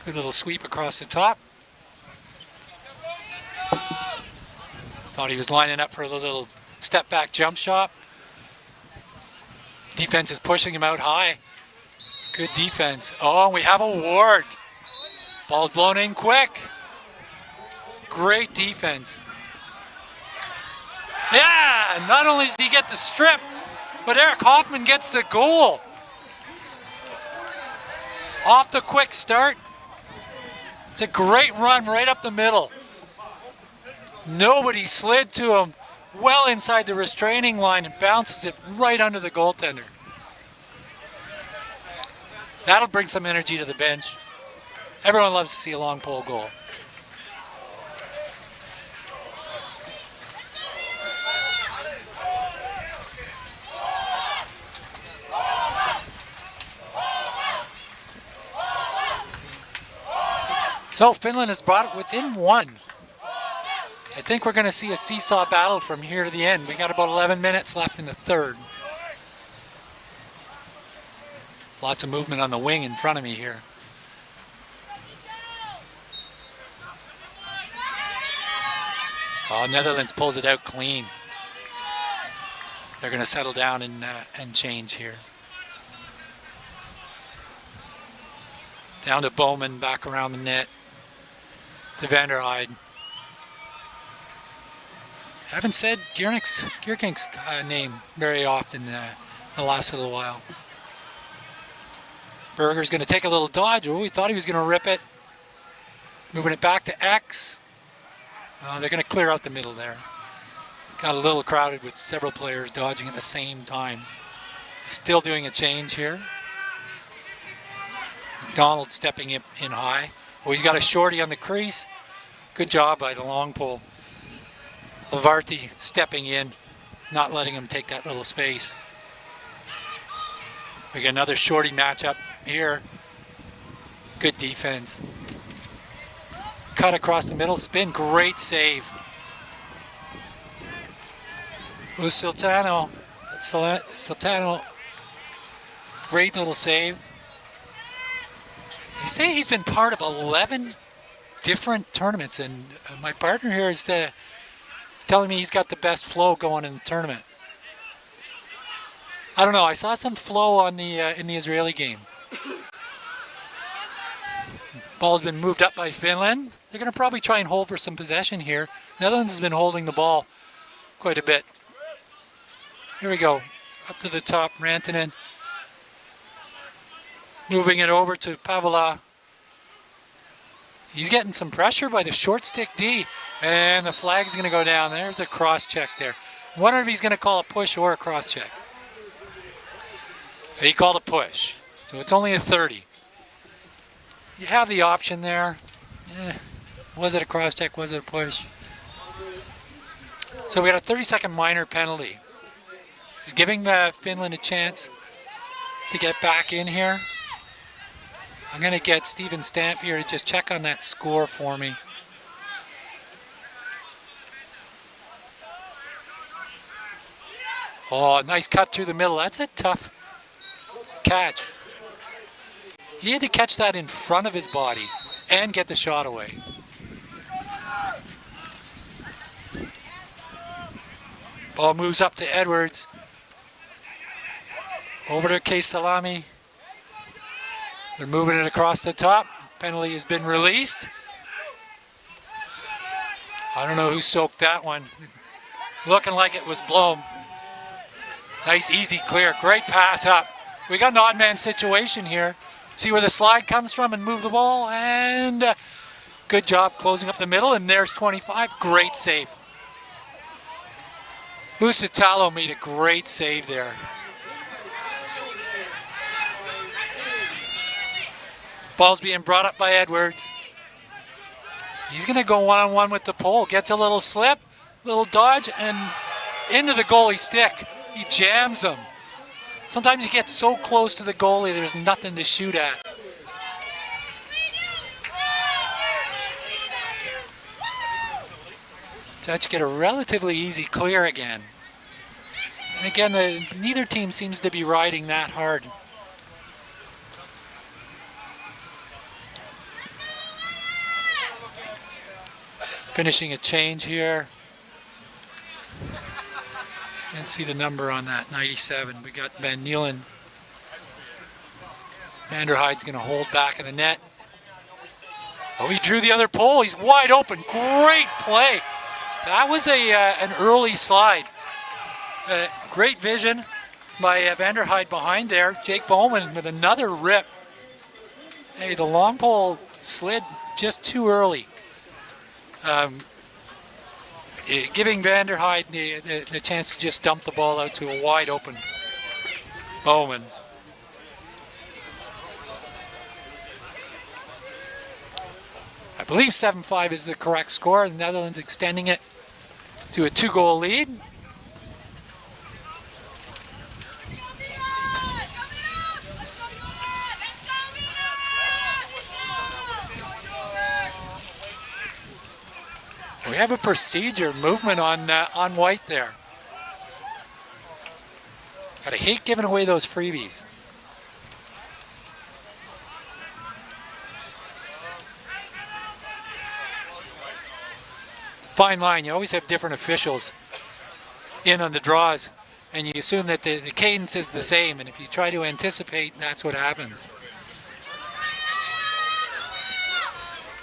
Good little sweep across the top. Thought he was lining up for a little step back jump shot. Defense is pushing him out high. Good defense. Oh, we have a Ward. Ball's blown in quick. Great defense. Yeah, not only does he get the strip, but Eric Hoffman gets the goal. Off the quick start. It's a great run right up the middle. Nobody slid to him well inside the restraining line and bounces it right under the goaltender. That'll bring some energy to the bench. Everyone loves to see a long pole goal. So Finland has brought it within one. I think we're going to see a seesaw battle from here to the end. We got about 11 minutes left in the third. Lots of movement on the wing in front of me here. Oh, Netherlands pulls it out clean. They're going to settle down and change here. Down to Bowman, back around the net. To Vanderheide. I haven't said Gierkink's name very often the last little while. Berger's going to take a little dodge. Oh, he thought he was going to rip it. Moving it back to X. They're going to clear out the middle there. Got a little crowded with several players dodging at the same time. Still doing a change here. McDonald stepping in high. Oh, he's got a shorty on the crease. Good job by the long pole. Lavarty stepping in, not letting him take that little space. We get another shorty matchup here. Good defense. Cut across the middle, spin, great save. Sultano, great little save. They say he's been part of 11 different tournaments, and my partner here is telling me he's got the best flow going in the tournament. I don't know, I saw some flow on the in the Israeli game. Ball's been moved up by Finland. They're going to probably try and hold for some possession here. Netherlands has been holding the ball quite a bit. Here we go, up to the top, Rantanen. Moving it over to Pavola. He's getting some pressure by the short stick D, and the flag's going to go down. There's a cross check there. I wonder if he's going to call a push or a cross check. He called a push, so it's only a 30. You have the option there. Was it a cross check? Was it a push? So we got a 30-second minor penalty. He's giving Finland a chance to get back in here. I'm going to get Steven Stamp here to just check on that score for me. Oh, nice cut through the middle. That's a tough catch. He had to catch that in front of his body and get the shot away. Ball moves up to Edwards. Over to Case Salami. They're moving it across the top. Penalty has been released. I don't know who soaked that one. Looking like it was Blom. Nice, easy clear. Great pass up. We got an odd man situation here. See where the slide comes from and move the ball. And good job closing up the middle. And there's 25. Great save. Musitalo made a great save there. Ball's being brought up by Edwards. He's going to go one-on-one with the pole. Gets a little slip, little dodge, and into the goalie stick. He jams him. Sometimes you get so close to the goalie, there's nothing to shoot at. Dutch get a relatively easy clear again. And again, neither team seems to be riding that hard. Finishing a change here. Can't see the number on that, 97. We got Van Nielen. Vanderheide's going to hold back in the net. Oh, he drew the other pole. He's wide open. Great play. That was an early slide. Great vision by Vanderheide behind there. Jake Bowman with another rip. Hey, the long pole slid just too early. Giving Vanderheide the chance to just dump the ball out to a wide open Bowman. believe 7-5 is the correct score. The Netherlands extending it to a 2-goal lead. We have a procedure movement on white there. Gotta hate giving away those freebies. Fine line. You always have different officials in on the draws, and you assume that the cadence is the same, and if you try to anticipate, that's what happens.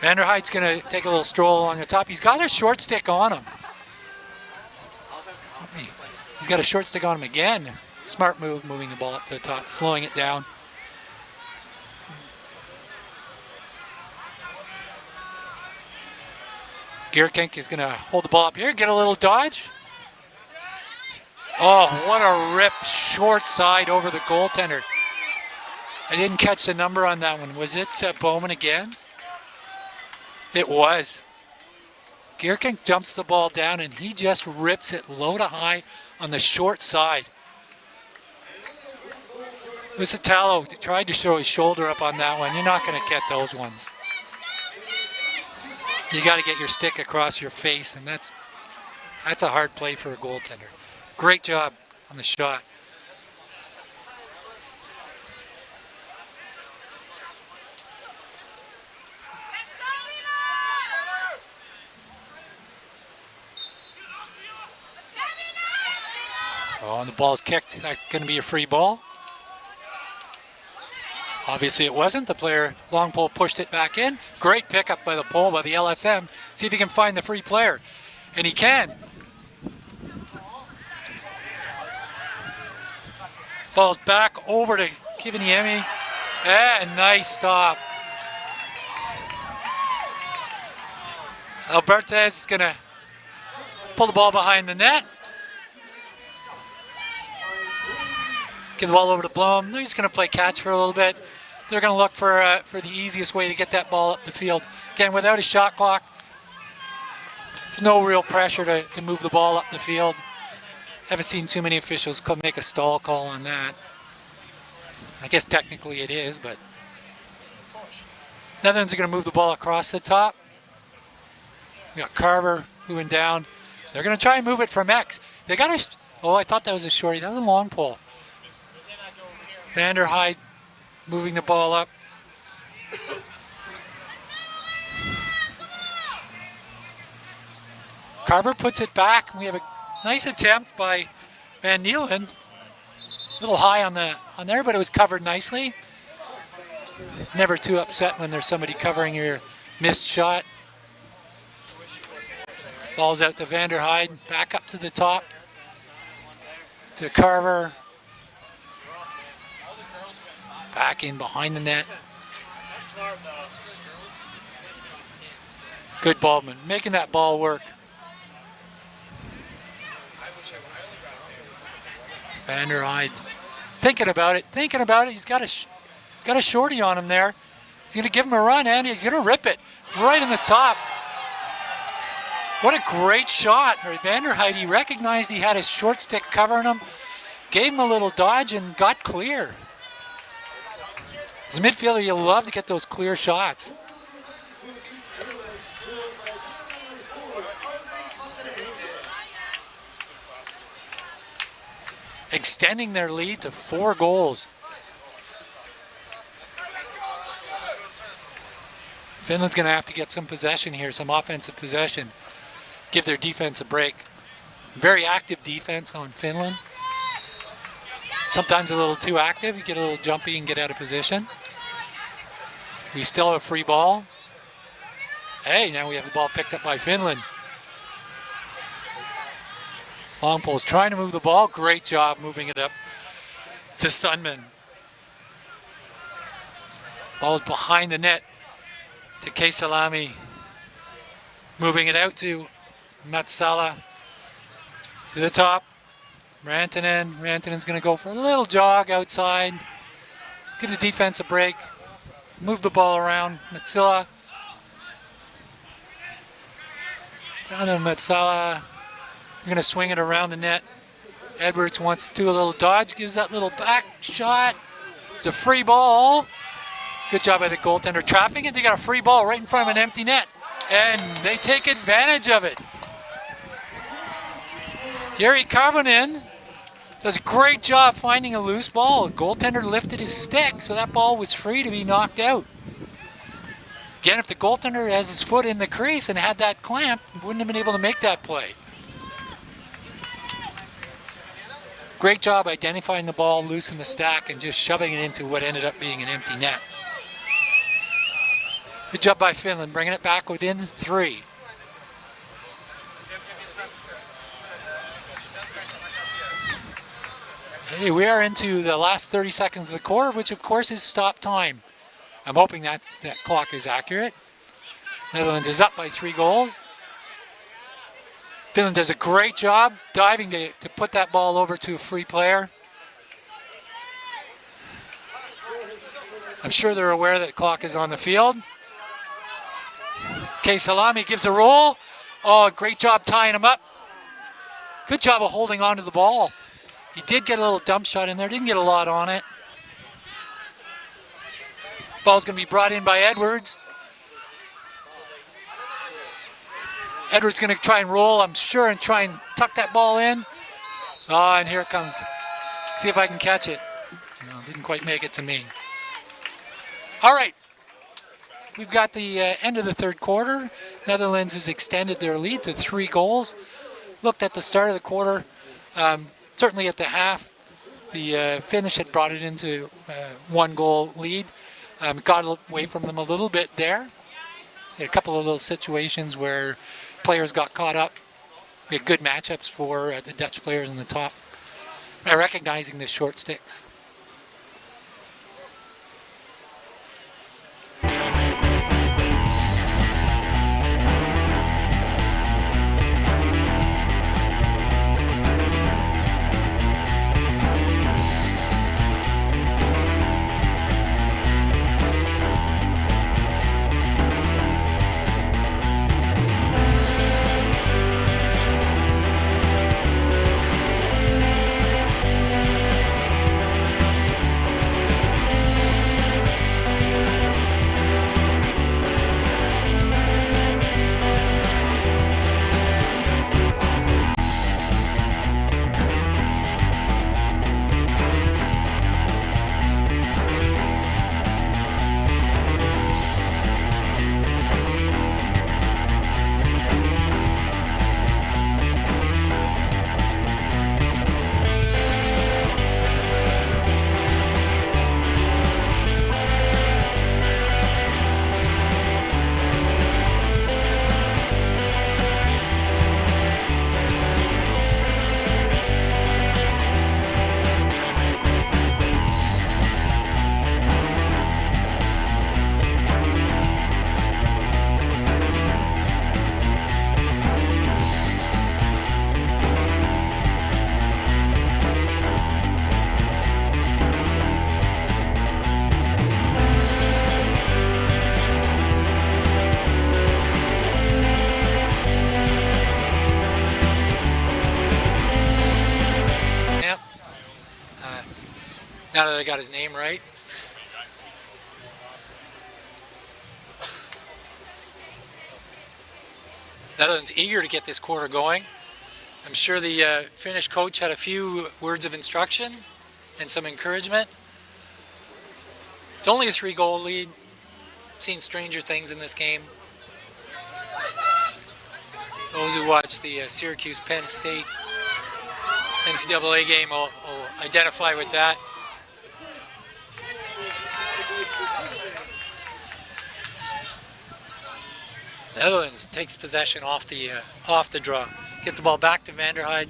Vanderheid's going to take a little stroll along the top. He's got a short stick on him. He's got a short stick on him again. Smart move, moving the ball up to the top, slowing it down. Gierkink is going to hold the ball up here, get a little dodge. Oh, what a rip, short side over the goaltender. I didn't catch the number on that one. Was it Bowman again? It was. Gierkink jumps the ball down and he just rips it low to high on the short side. Usitalo tried to show his shoulder up on that one. You're not going to get those ones. You got to get your stick across your face, and that's a hard play for a goaltender. Great job on the shot. Oh, and the ball's kicked. That's going to be a free ball. Obviously it wasn't. The player, long pole, pushed it back in. Great pickup by the pole, by the LSM. See if he can find the free player. And he can. Ball's back over to Kiviniemi. And nice stop. Albertez is going to pull the ball behind the net. Give the ball over to Blom. He's going to play catch for a little bit. They're going to look for the easiest way to get that ball up the field. Again, without a shot clock, there's no real pressure to move the ball up the field. Haven't seen too many officials make a stall call on that. I guess technically it is, but Netherlands are going to move the ball across the top. We got Carver moving down. They're going to try and move it from X. They got a. Oh, I thought that was a shorty. That was a long pole. Vanderheid moving the ball up. Carver puts it back. We have a nice attempt by Van Nielen. A little high on there, but it was covered nicely. Never too upset when there's somebody covering your missed shot. Ball's out to Vanderheid. Back up to the top. To Carver. Back in behind the net. Good ballman, making that ball work. Vanderheid thinking about it. He's got a shorty on him there. He's going to give him a run, and he's going to rip it right in the top. What a great shot. Vanderheid, he recognized he had his short stick covering him, gave him a little dodge, and got clear. As a midfielder, you love to get those clear shots. Extending their lead to 4 goals. Finland's going to have to get some possession here, some offensive possession. Give their defense a break. Very active defense on Finland. Sometimes a little too active. You get a little jumpy and get out of position. We still have a free ball. Hey, now we have the ball picked up by Finland. Long pole's trying to move the ball. Great job moving it up to Sundman. Ball is behind the net to Kesalami. Moving it out to Matsala. To the top. Rantanen. Rantanen's going to go for a little jog outside. Give the defense a break. Move the ball around. Matsila. Down to Matsala. We're going to swing it around the net. Edwards wants to do a little dodge, gives that little back shot. It's a free ball. Good job by the goaltender trapping it. They got a free ball right in front of an empty net. And they take advantage of it. Yuri Karvonen does a great job finding a loose ball. The goaltender lifted his stick, so that ball was free to be knocked out. Again, if the goaltender has his foot in the crease and had that clamped, he wouldn't have been able to make that play. Great job identifying the ball loose in the stack and just shoving it into what ended up being an empty net. Good job by Finland, bringing it back within 3. Hey, we are into the last 30 seconds of the quarter, which of course is stop time. I'm hoping that clock is accurate. Netherlands is up by 3 goals. Finland does a great job diving to put that ball over to a free player. I'm sure they're aware that the clock is on the field. Okay, Salami gives a roll. Oh, great job tying him up. Good job of holding on to the ball. He did get a little dump shot in there, didn't get a lot on it. Ball's going to be brought in by Edwards. Edwards going to try and roll, I'm sure, and try and tuck that ball in. Oh, and here it comes. See if I can catch it. No, didn't quite make it to me. All right. We've got the end of the third quarter. Netherlands has extended their lead to 3 goals. Looked at the start of the quarter. Certainly at the half, the Finnish had brought it into 1-goal lead. Got away from them a little bit there. Had a couple of little situations where players got caught up. We had good matchups for the Dutch players in the top, recognizing the short sticks. Now that I got his name right. Netherlands eager to get this quarter going. I'm sure the Finnish coach had a few words of instruction and some encouragement. It's only a 3-goal lead. Seen stranger things in this game. Those who watch the Syracuse-Penn State NCAA game will identify with that. Netherlands takes possession off the draw. Get the ball back to Vanderheide.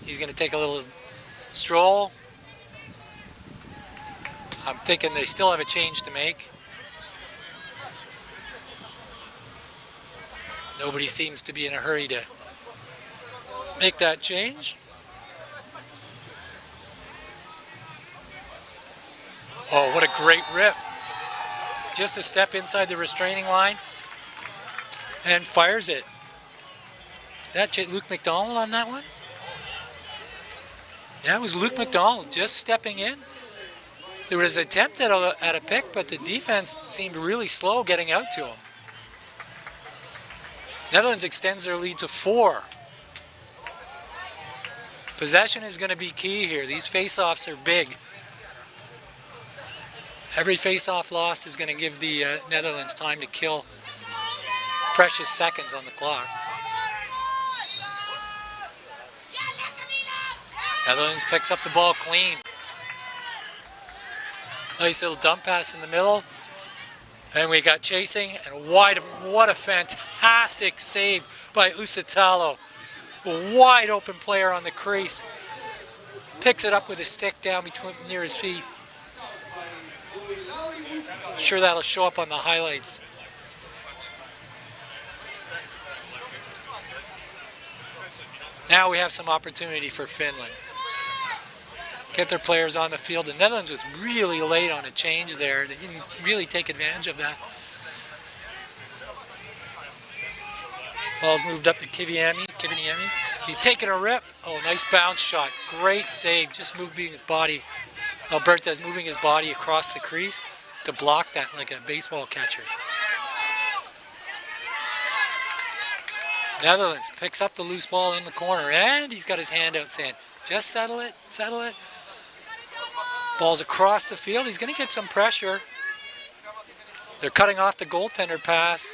He's going to take a little stroll. I'm thinking they still have a change to make. Nobody seems to be in a hurry to make that change. Oh, what a great rip. Just a step inside the restraining line and fires it. Is that Luke McDonald on that one? Yeah, it was Luke McDonald just stepping in. There was an attempt at a pick, but the defense seemed really slow getting out to him. Netherlands extends their lead to 4. Possession is going to be key here. These face-offs are big. Every face-off lost is going to give the Netherlands time to kill precious seconds on the clock. Netherlands picks up the ball clean. Nice little dump pass in the middle. And we got chasing, and what a fantastic save by Usitalo. A wide open player on the crease. Picks it up with his stick down near his feet. Sure that'll show up on the highlights. Now we have some opportunity for Finland. Get their players on the field. The Netherlands was really late on a change there. They didn't really take advantage of that. Ball's moved up to Kiviniemi. He's taking a rip. Oh, nice bounce shot. Great save. Just moving his body. Alberta's moving his body across the crease to block that like a baseball catcher. Netherlands picks up the loose ball in the corner, and he's got his hand out saying, just settle it, settle it. Ball's across the field. He's going to get some pressure. They're cutting off the goaltender pass.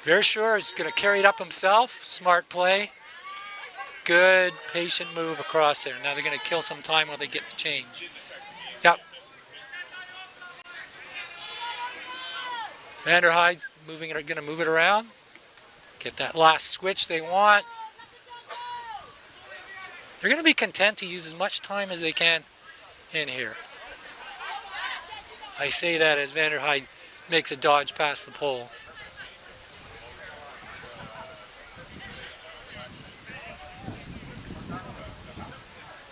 Verschoor is going to carry it up himself. Smart play. Good, patient move across there. Now they're going to kill some time while they get the change. Yep. Vanderheid's going to move it around. Get that last switch they want. They're going to be content to use as much time as they can in here. I say that as Vanderheid makes a dodge past the pole.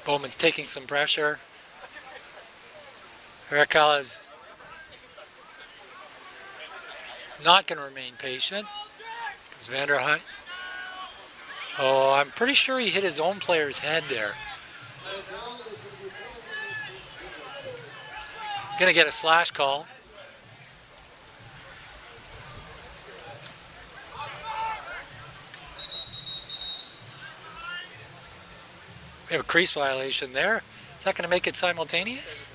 Bowman's taking some pressure. Rekala's not going to remain patient. Comes Vanderheid. Oh, I'm pretty sure he hit his own player's head there. Gonna get a slash call. We have a crease violation there. Is that gonna make it simultaneous?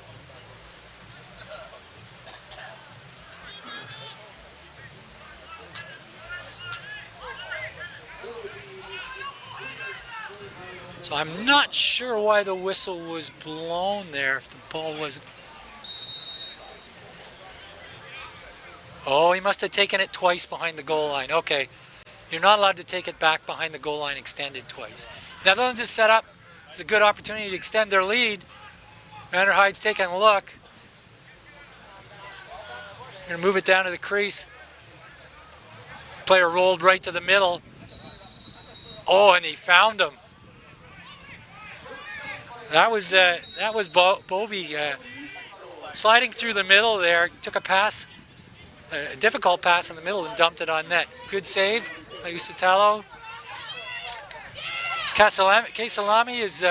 So I'm not sure why the whistle was blown there if the ball wasn't. Oh, he must have taken it twice behind the goal line. Okay, you're not allowed to take it back behind the goal line extended twice. Netherlands is set up. It's a good opportunity to extend their lead. Vanderheid's taking a look. Going to move it down to the crease. Player rolled right to the middle. Oh, and he found him. That was Bovey sliding through the middle there. Took a pass, a difficult pass in the middle, and dumped it on net. Good save by Usitalo. Kesalami has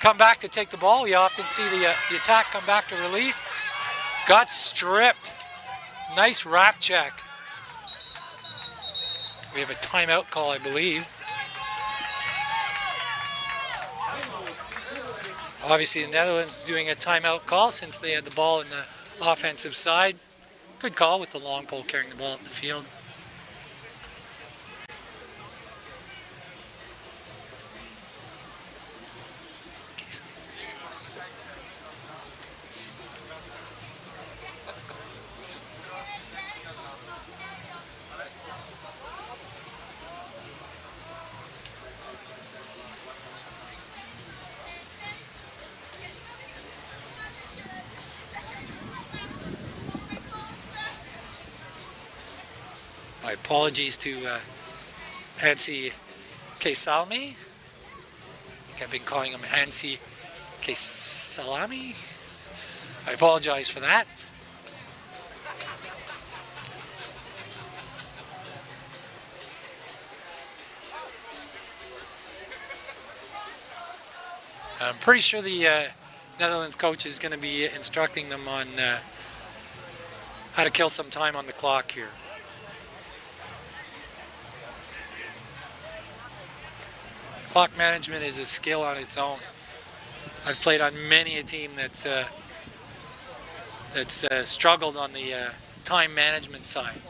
come back to take the ball. We often see the attack come back to release. Got stripped. Nice wrap check. We have a timeout call, I believe. Obviously, the Netherlands is doing a timeout call since they had the ball in the offensive side. Good call with the long pole carrying the ball up the field. My apologies to Hansi Kesalami. I think I've been calling him Hansi Kesalami. I apologize for that. I'm pretty sure the Netherlands coach is going to be instructing them on how to kill some time on the clock here. Clock management is a skill on its own. I've played on many a team that's struggled on the time management side.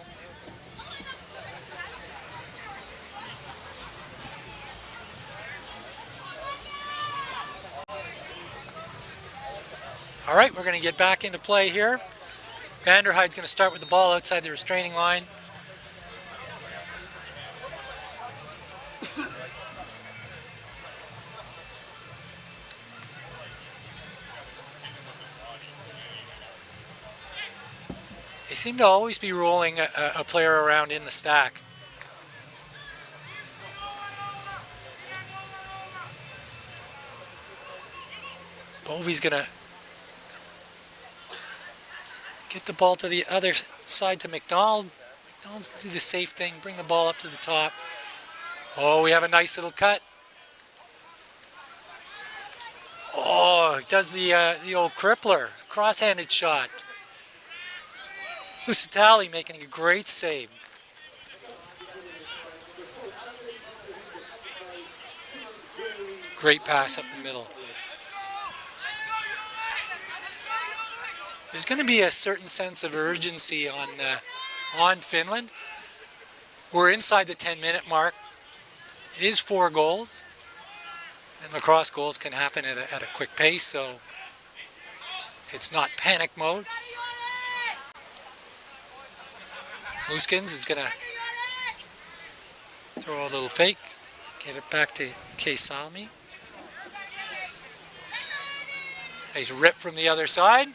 All right, we're going to get back into play here. Vanderheid's going to start with the ball outside the restraining line. They seem to always be rolling a player around in the stack. Bovey's going to get the ball to the other side to McDonald. McDonald's going to do the safe thing, bring the ball up to the top. Oh, we have a nice little cut. Oh, he does the old crippler, cross-handed shot. Usatali making a great save. Great pass up the middle. There's going to be a certain sense of urgency on Finland. We're inside the 10-minute mark. It is 4 goals. And lacrosse goals can happen at a quick pace, so it's not panic mode. Mooskins is going to throw a little fake, get it back to Keisami. Nice rip from the other side.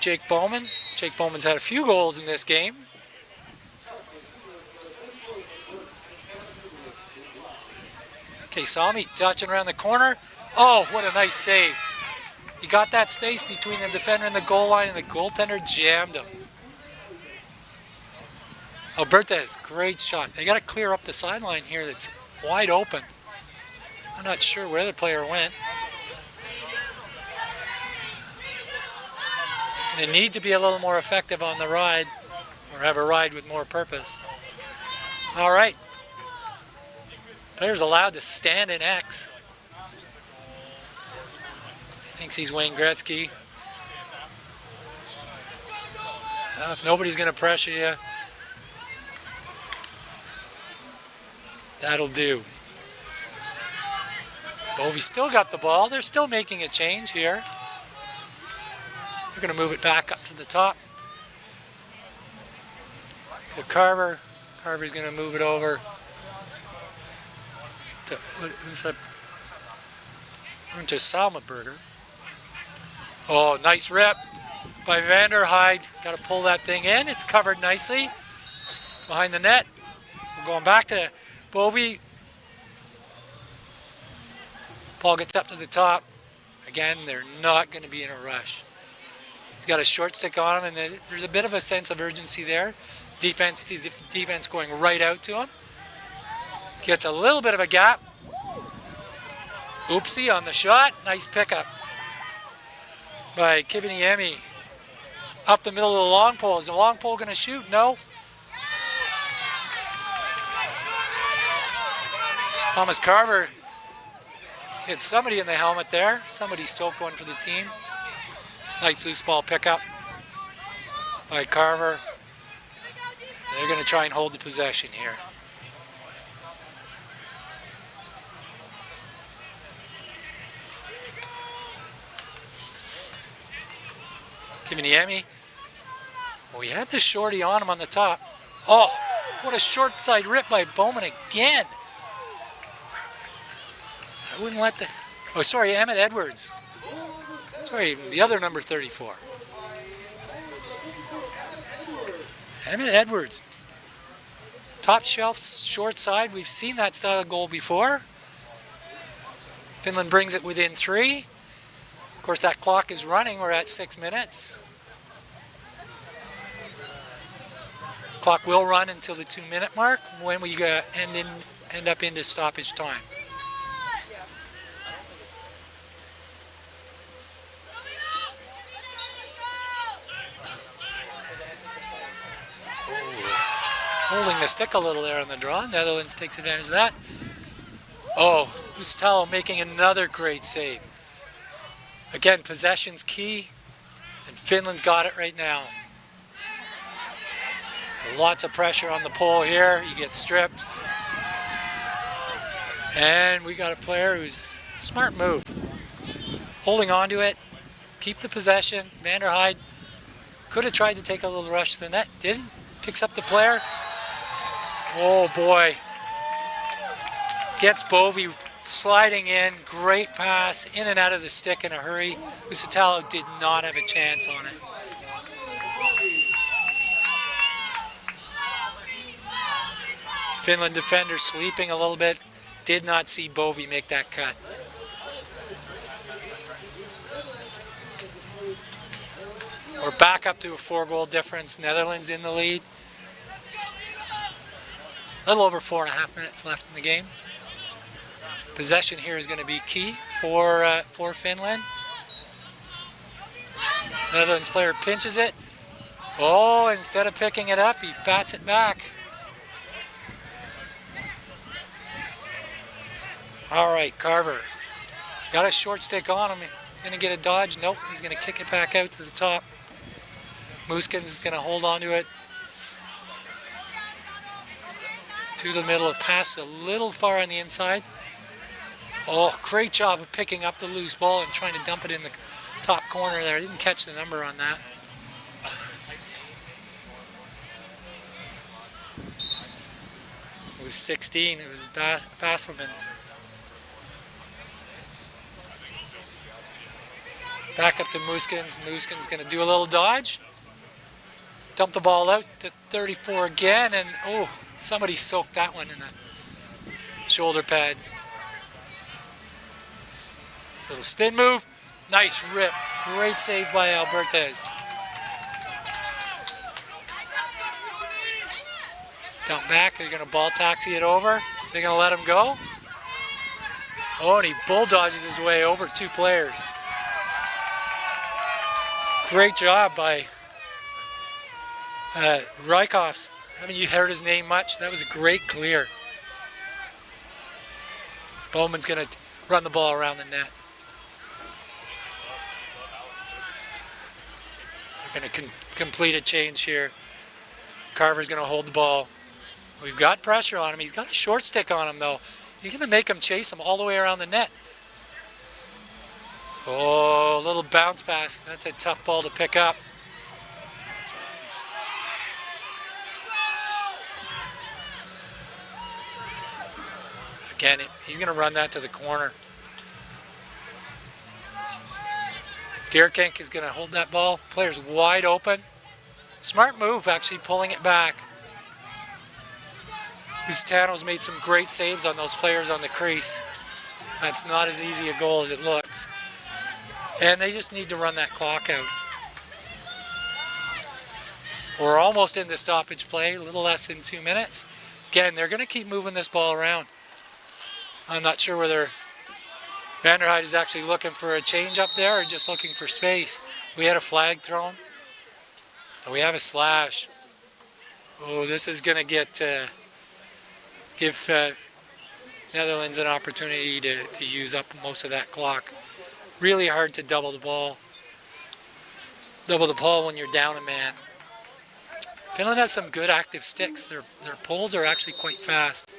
Jake Bowman. Jake Bowman's had a few goals in this game. Keisami touching around the corner. Oh, what a nice save. He got that space between the defender and the goal line, and the goaltender jammed him. Albertez, great shot. They got to clear up the sideline here that's wide open. I'm not sure where the player went. They need to be a little more effective on the ride, or have a ride with more purpose. All right. Player's allowed to stand in X. Thinks he's Wayne Gretzky. If nobody's going to pressure you, that'll do. Bovey still got the ball. They're still making a change here. They're going to move it back up to the top to Carver. Carver's going to move it over to Salmaberger. Oh, nice rip by Vanderheid. Got to pull that thing in. It's covered nicely behind the net. We're going back to Bovey. Paul gets up to the top. Again, they're not going to be in a rush. He's got a short stick on him, and there's a bit of a sense of urgency there. Defense, see the defense going right out to him. Gets a little bit of a gap. Oopsie on the shot. Nice pickup by Kiviniemi. Up the middle of the long pole. Is the long pole going to shoot? No. Thomas Carver hit somebody in the helmet there. Somebody soaked one for the team. Nice loose ball pickup by Carver. They're going to try and hold the possession here. Kiviniemi. Well, he had the shorty on him on the top. Oh, what a short side rip by Bowman again. I wouldn't let the... Oh, sorry, Emmett Edwards. Sorry, the other number 34. Emmett Edwards. Top shelf, short side. We've seen that style of goal before. Finland brings it within 3. Of course, that clock is running. We're at 6 minutes. Clock will run until the 2-minute mark when we end up into stoppage time. Holding the stick a little there on the draw. Netherlands takes advantage of that. Oh, Ustalo making another great save. Again, possession's key, and Finland's got it right now. Lots of pressure on the pole here. You get stripped. And we got a player who's smart move. Holding on to it. Keep the possession. Vanderheide could have tried to take a little rush to the net. Didn't. Picks up the player. Oh boy. Gets Bovey sliding in. Great pass. In and out of the stick in a hurry. Usitalo did not have a chance on it. Finland defender sleeping a little bit. Did not see Bovey make that cut. We're back up to a 4-goal difference. Netherlands in the lead. A little over 4.5 minutes left in the game. Possession here is going to be key for Finland. Netherlands player pinches it. Oh, instead of picking it up, he bats it back. All right, Carver. He's got a short stick on him. He's going to get a dodge. Nope, he's going to kick it back out to the top. Mooskens is going to hold on to it. To the middle. Pass a little far on the inside. Oh, great job of picking up the loose ball and trying to dump it in the top corner there. Didn't catch the number on that. It was 16. It was Basselman's. Back up to Mooskens. Mooskens going to do a little dodge. Dump the ball out to 34 again, and oh, somebody soaked that one in the shoulder pads. Little spin move. Nice rip. Great save by Albertez. Dump back. They're going to ball taxi it over. They're going to let him go. Oh, and he bulldogs his way over 2 players. Great job by Rykoffs. Haven't you heard his name much? That was a great clear. Bowman's going to run the ball around the net. They're going to complete a change here. Carver's going to hold the ball. We've got pressure on him. He's got a short stick on him, though. He's going to make him chase him all the way around the net. Oh, a little bounce pass. That's a tough ball to pick up. Again, he's going to run that to the corner. Gierkink is going to hold that ball. Player's wide open. Smart move, actually, pulling it back. Lusitano's made some great saves on those players on the crease. That's not as easy a goal as it looks. And they just need to run that clock out. We're almost into stoppage play, a little less than 2 minutes. Again, they're going to keep moving this ball around. I'm not sure whether Vanderheide is actually looking for a change up there or just looking for space. We had a flag thrown. We have a slash. Oh, this is going to give Netherlands an opportunity to use up most of that clock. Really hard to double the ball. Double the ball when you're down a man. Finland has some good active sticks. Their poles are actually quite fast.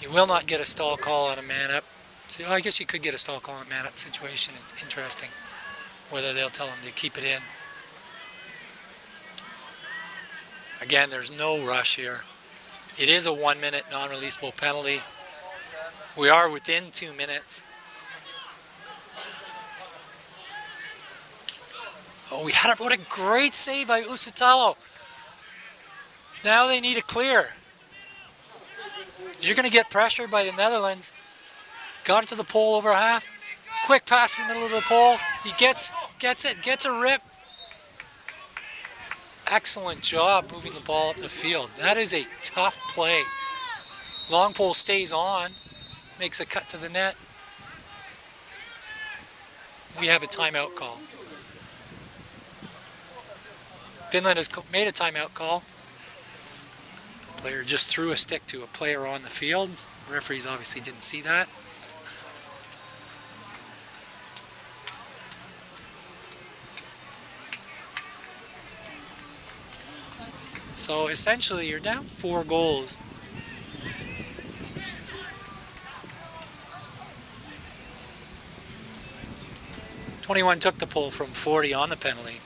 You will not get a stall call on a man up. So I guess you could get a stall call on a man up situation. It's interesting whether they'll tell him to keep it in. Again, there's no rush here. It is a 1-minute non-releasable penalty. We are within 2 minutes. Oh, what a great save by Usitalo. Now they need a clear. You're going to get pressured by the Netherlands. Got it to the pole over half. Quick pass in the middle of the pole. He gets it, gets a rip. Excellent job moving the ball up the field. That is a tough play. Long pole stays on. Makes a cut to the net. We have a timeout call. Finland has made a timeout call. Player just threw a stick to a player on the field. Referees obviously didn't see that. So essentially you're down 4 goals. "21 took the pull from 40 on the penalty.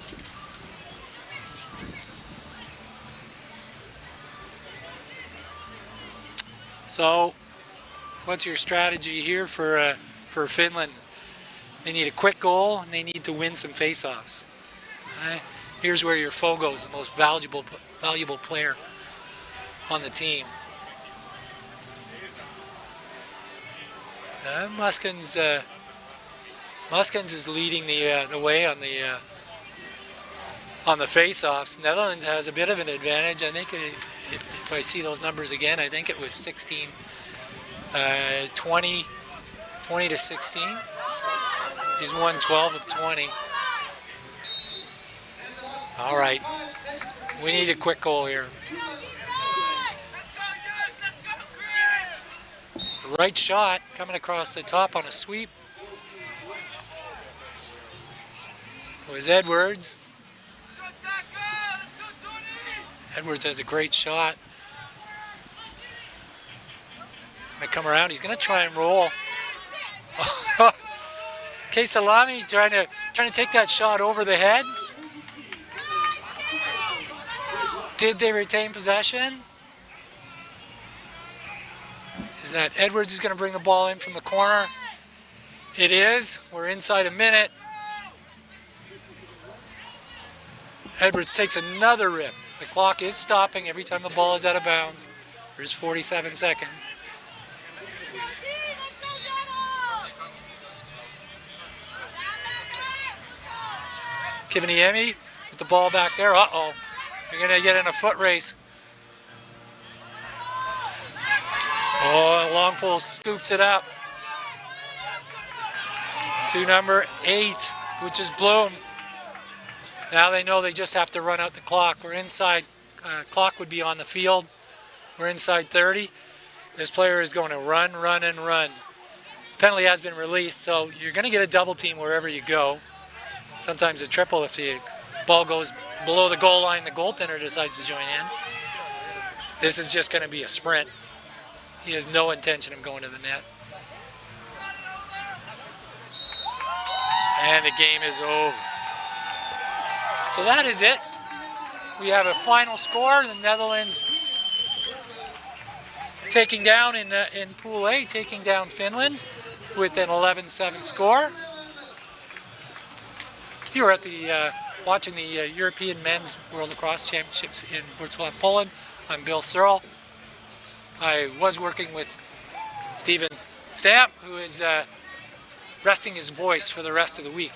So what's your strategy here for Finland? They need a quick goal and they need to win some face-offs. Right? Here's where your Fogo is the most valuable player on the team. Muskins is leading the way on the face-offs. Netherlands has a bit of an advantage. I think if I see those numbers again, I think it was 16, 20 to 16. He's won 12 of 20. All right, we need a quick goal here. The right shot coming across the top on a sweep was Edwards. Edwards has a great shot. He's going to come around. He's going to try and roll. Salami trying to take that shot over the head. Did they retain possession? Is that Edwards is going to bring the ball in from the corner? It is. We're inside a minute. Edwards takes another rip. The clock is stopping every time the ball is out of bounds. There's 47 seconds. Kiviniemi with the ball back there. Uh-oh. You're going to get in a foot race. Oh, long pole scoops it up to number 8, which is Bloom. Now they know they just have to run out the clock. We're inside, clock would be on the field. We're inside 30. This player is going to run, run, and run. The penalty has been released, so you're going to get a double team wherever you go. Sometimes a triple if the ball goes below the goal line, the goaltender decides to join in. This is just going to be a sprint. He has no intention of going to the net. And the game is over. So that is it. We have a final score. The Netherlands taking down in Pool A, taking down Finland with an 11-7 score. You're at the watching the European Men's World Lacrosse Championships in Wrocław, Poland. I'm Bill Searle. I was working with Stephen Stamp, who is resting his voice for the rest of the week.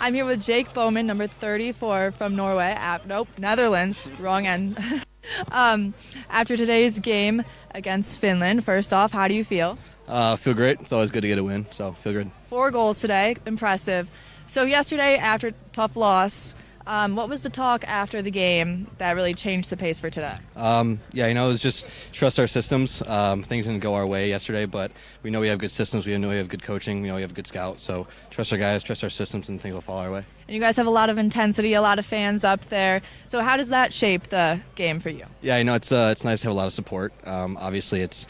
I'm here with Jake Bowman, number 34 from Norway. Netherlands. Wrong end. After today's game against Finland, first off, how do you feel? Feel great. It's always good to get a win, so feel good. 4 goals today. Impressive. So yesterday, after tough loss, what was the talk after the game that really changed the pace for today? Yeah, it was just trust our systems. Things didn't go our way yesterday, but we know we have good systems. We know we have good coaching. We know we have a good scout. So trust our guys, trust our systems, and things will fall our way. And you guys have a lot of intensity, a lot of fans up there. So how does that shape the game for you? Yeah, it's nice to have a lot of support. Obviously, it's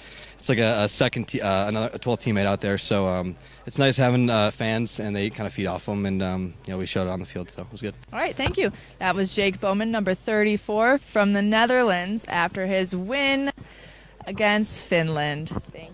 like a 12th teammate out there. So it's nice having fans, and they kind of feed off them. And we showed it on the field, so it was good. All right, thank you. That was Jake Bowman, number 34 from the Netherlands, after his win against Finland. Thank you.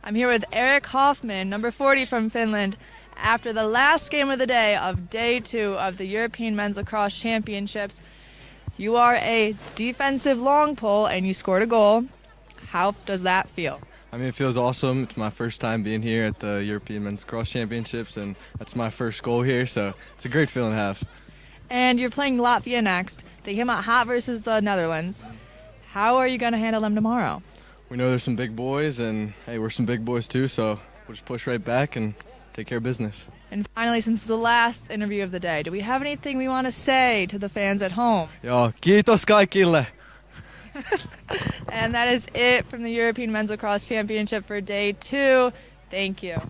I'm here with Eric Hoffman, number 40 from Finland. After the last game of the day of day 2 of the European Men's Lacrosse Championships, you are a defensive long pole and you scored a goal. How does that feel? I mean, it feels awesome. It's my first time being here at the European Men's Lacrosse Championships, and that's my first goal here, so it's a great feeling to have. And you're playing Latvia next. They came out hot versus the Netherlands. How are you going to handle them tomorrow? We know there's some big boys, and hey, we're some big boys too, so we'll just push right back and take care of business. And finally, since it's the last interview of the day, do we have anything we want to say to the fans at home? Joo, kiitos kaikille. And that is it from the European Men's Lacrosse Championship for day 2. Thank you.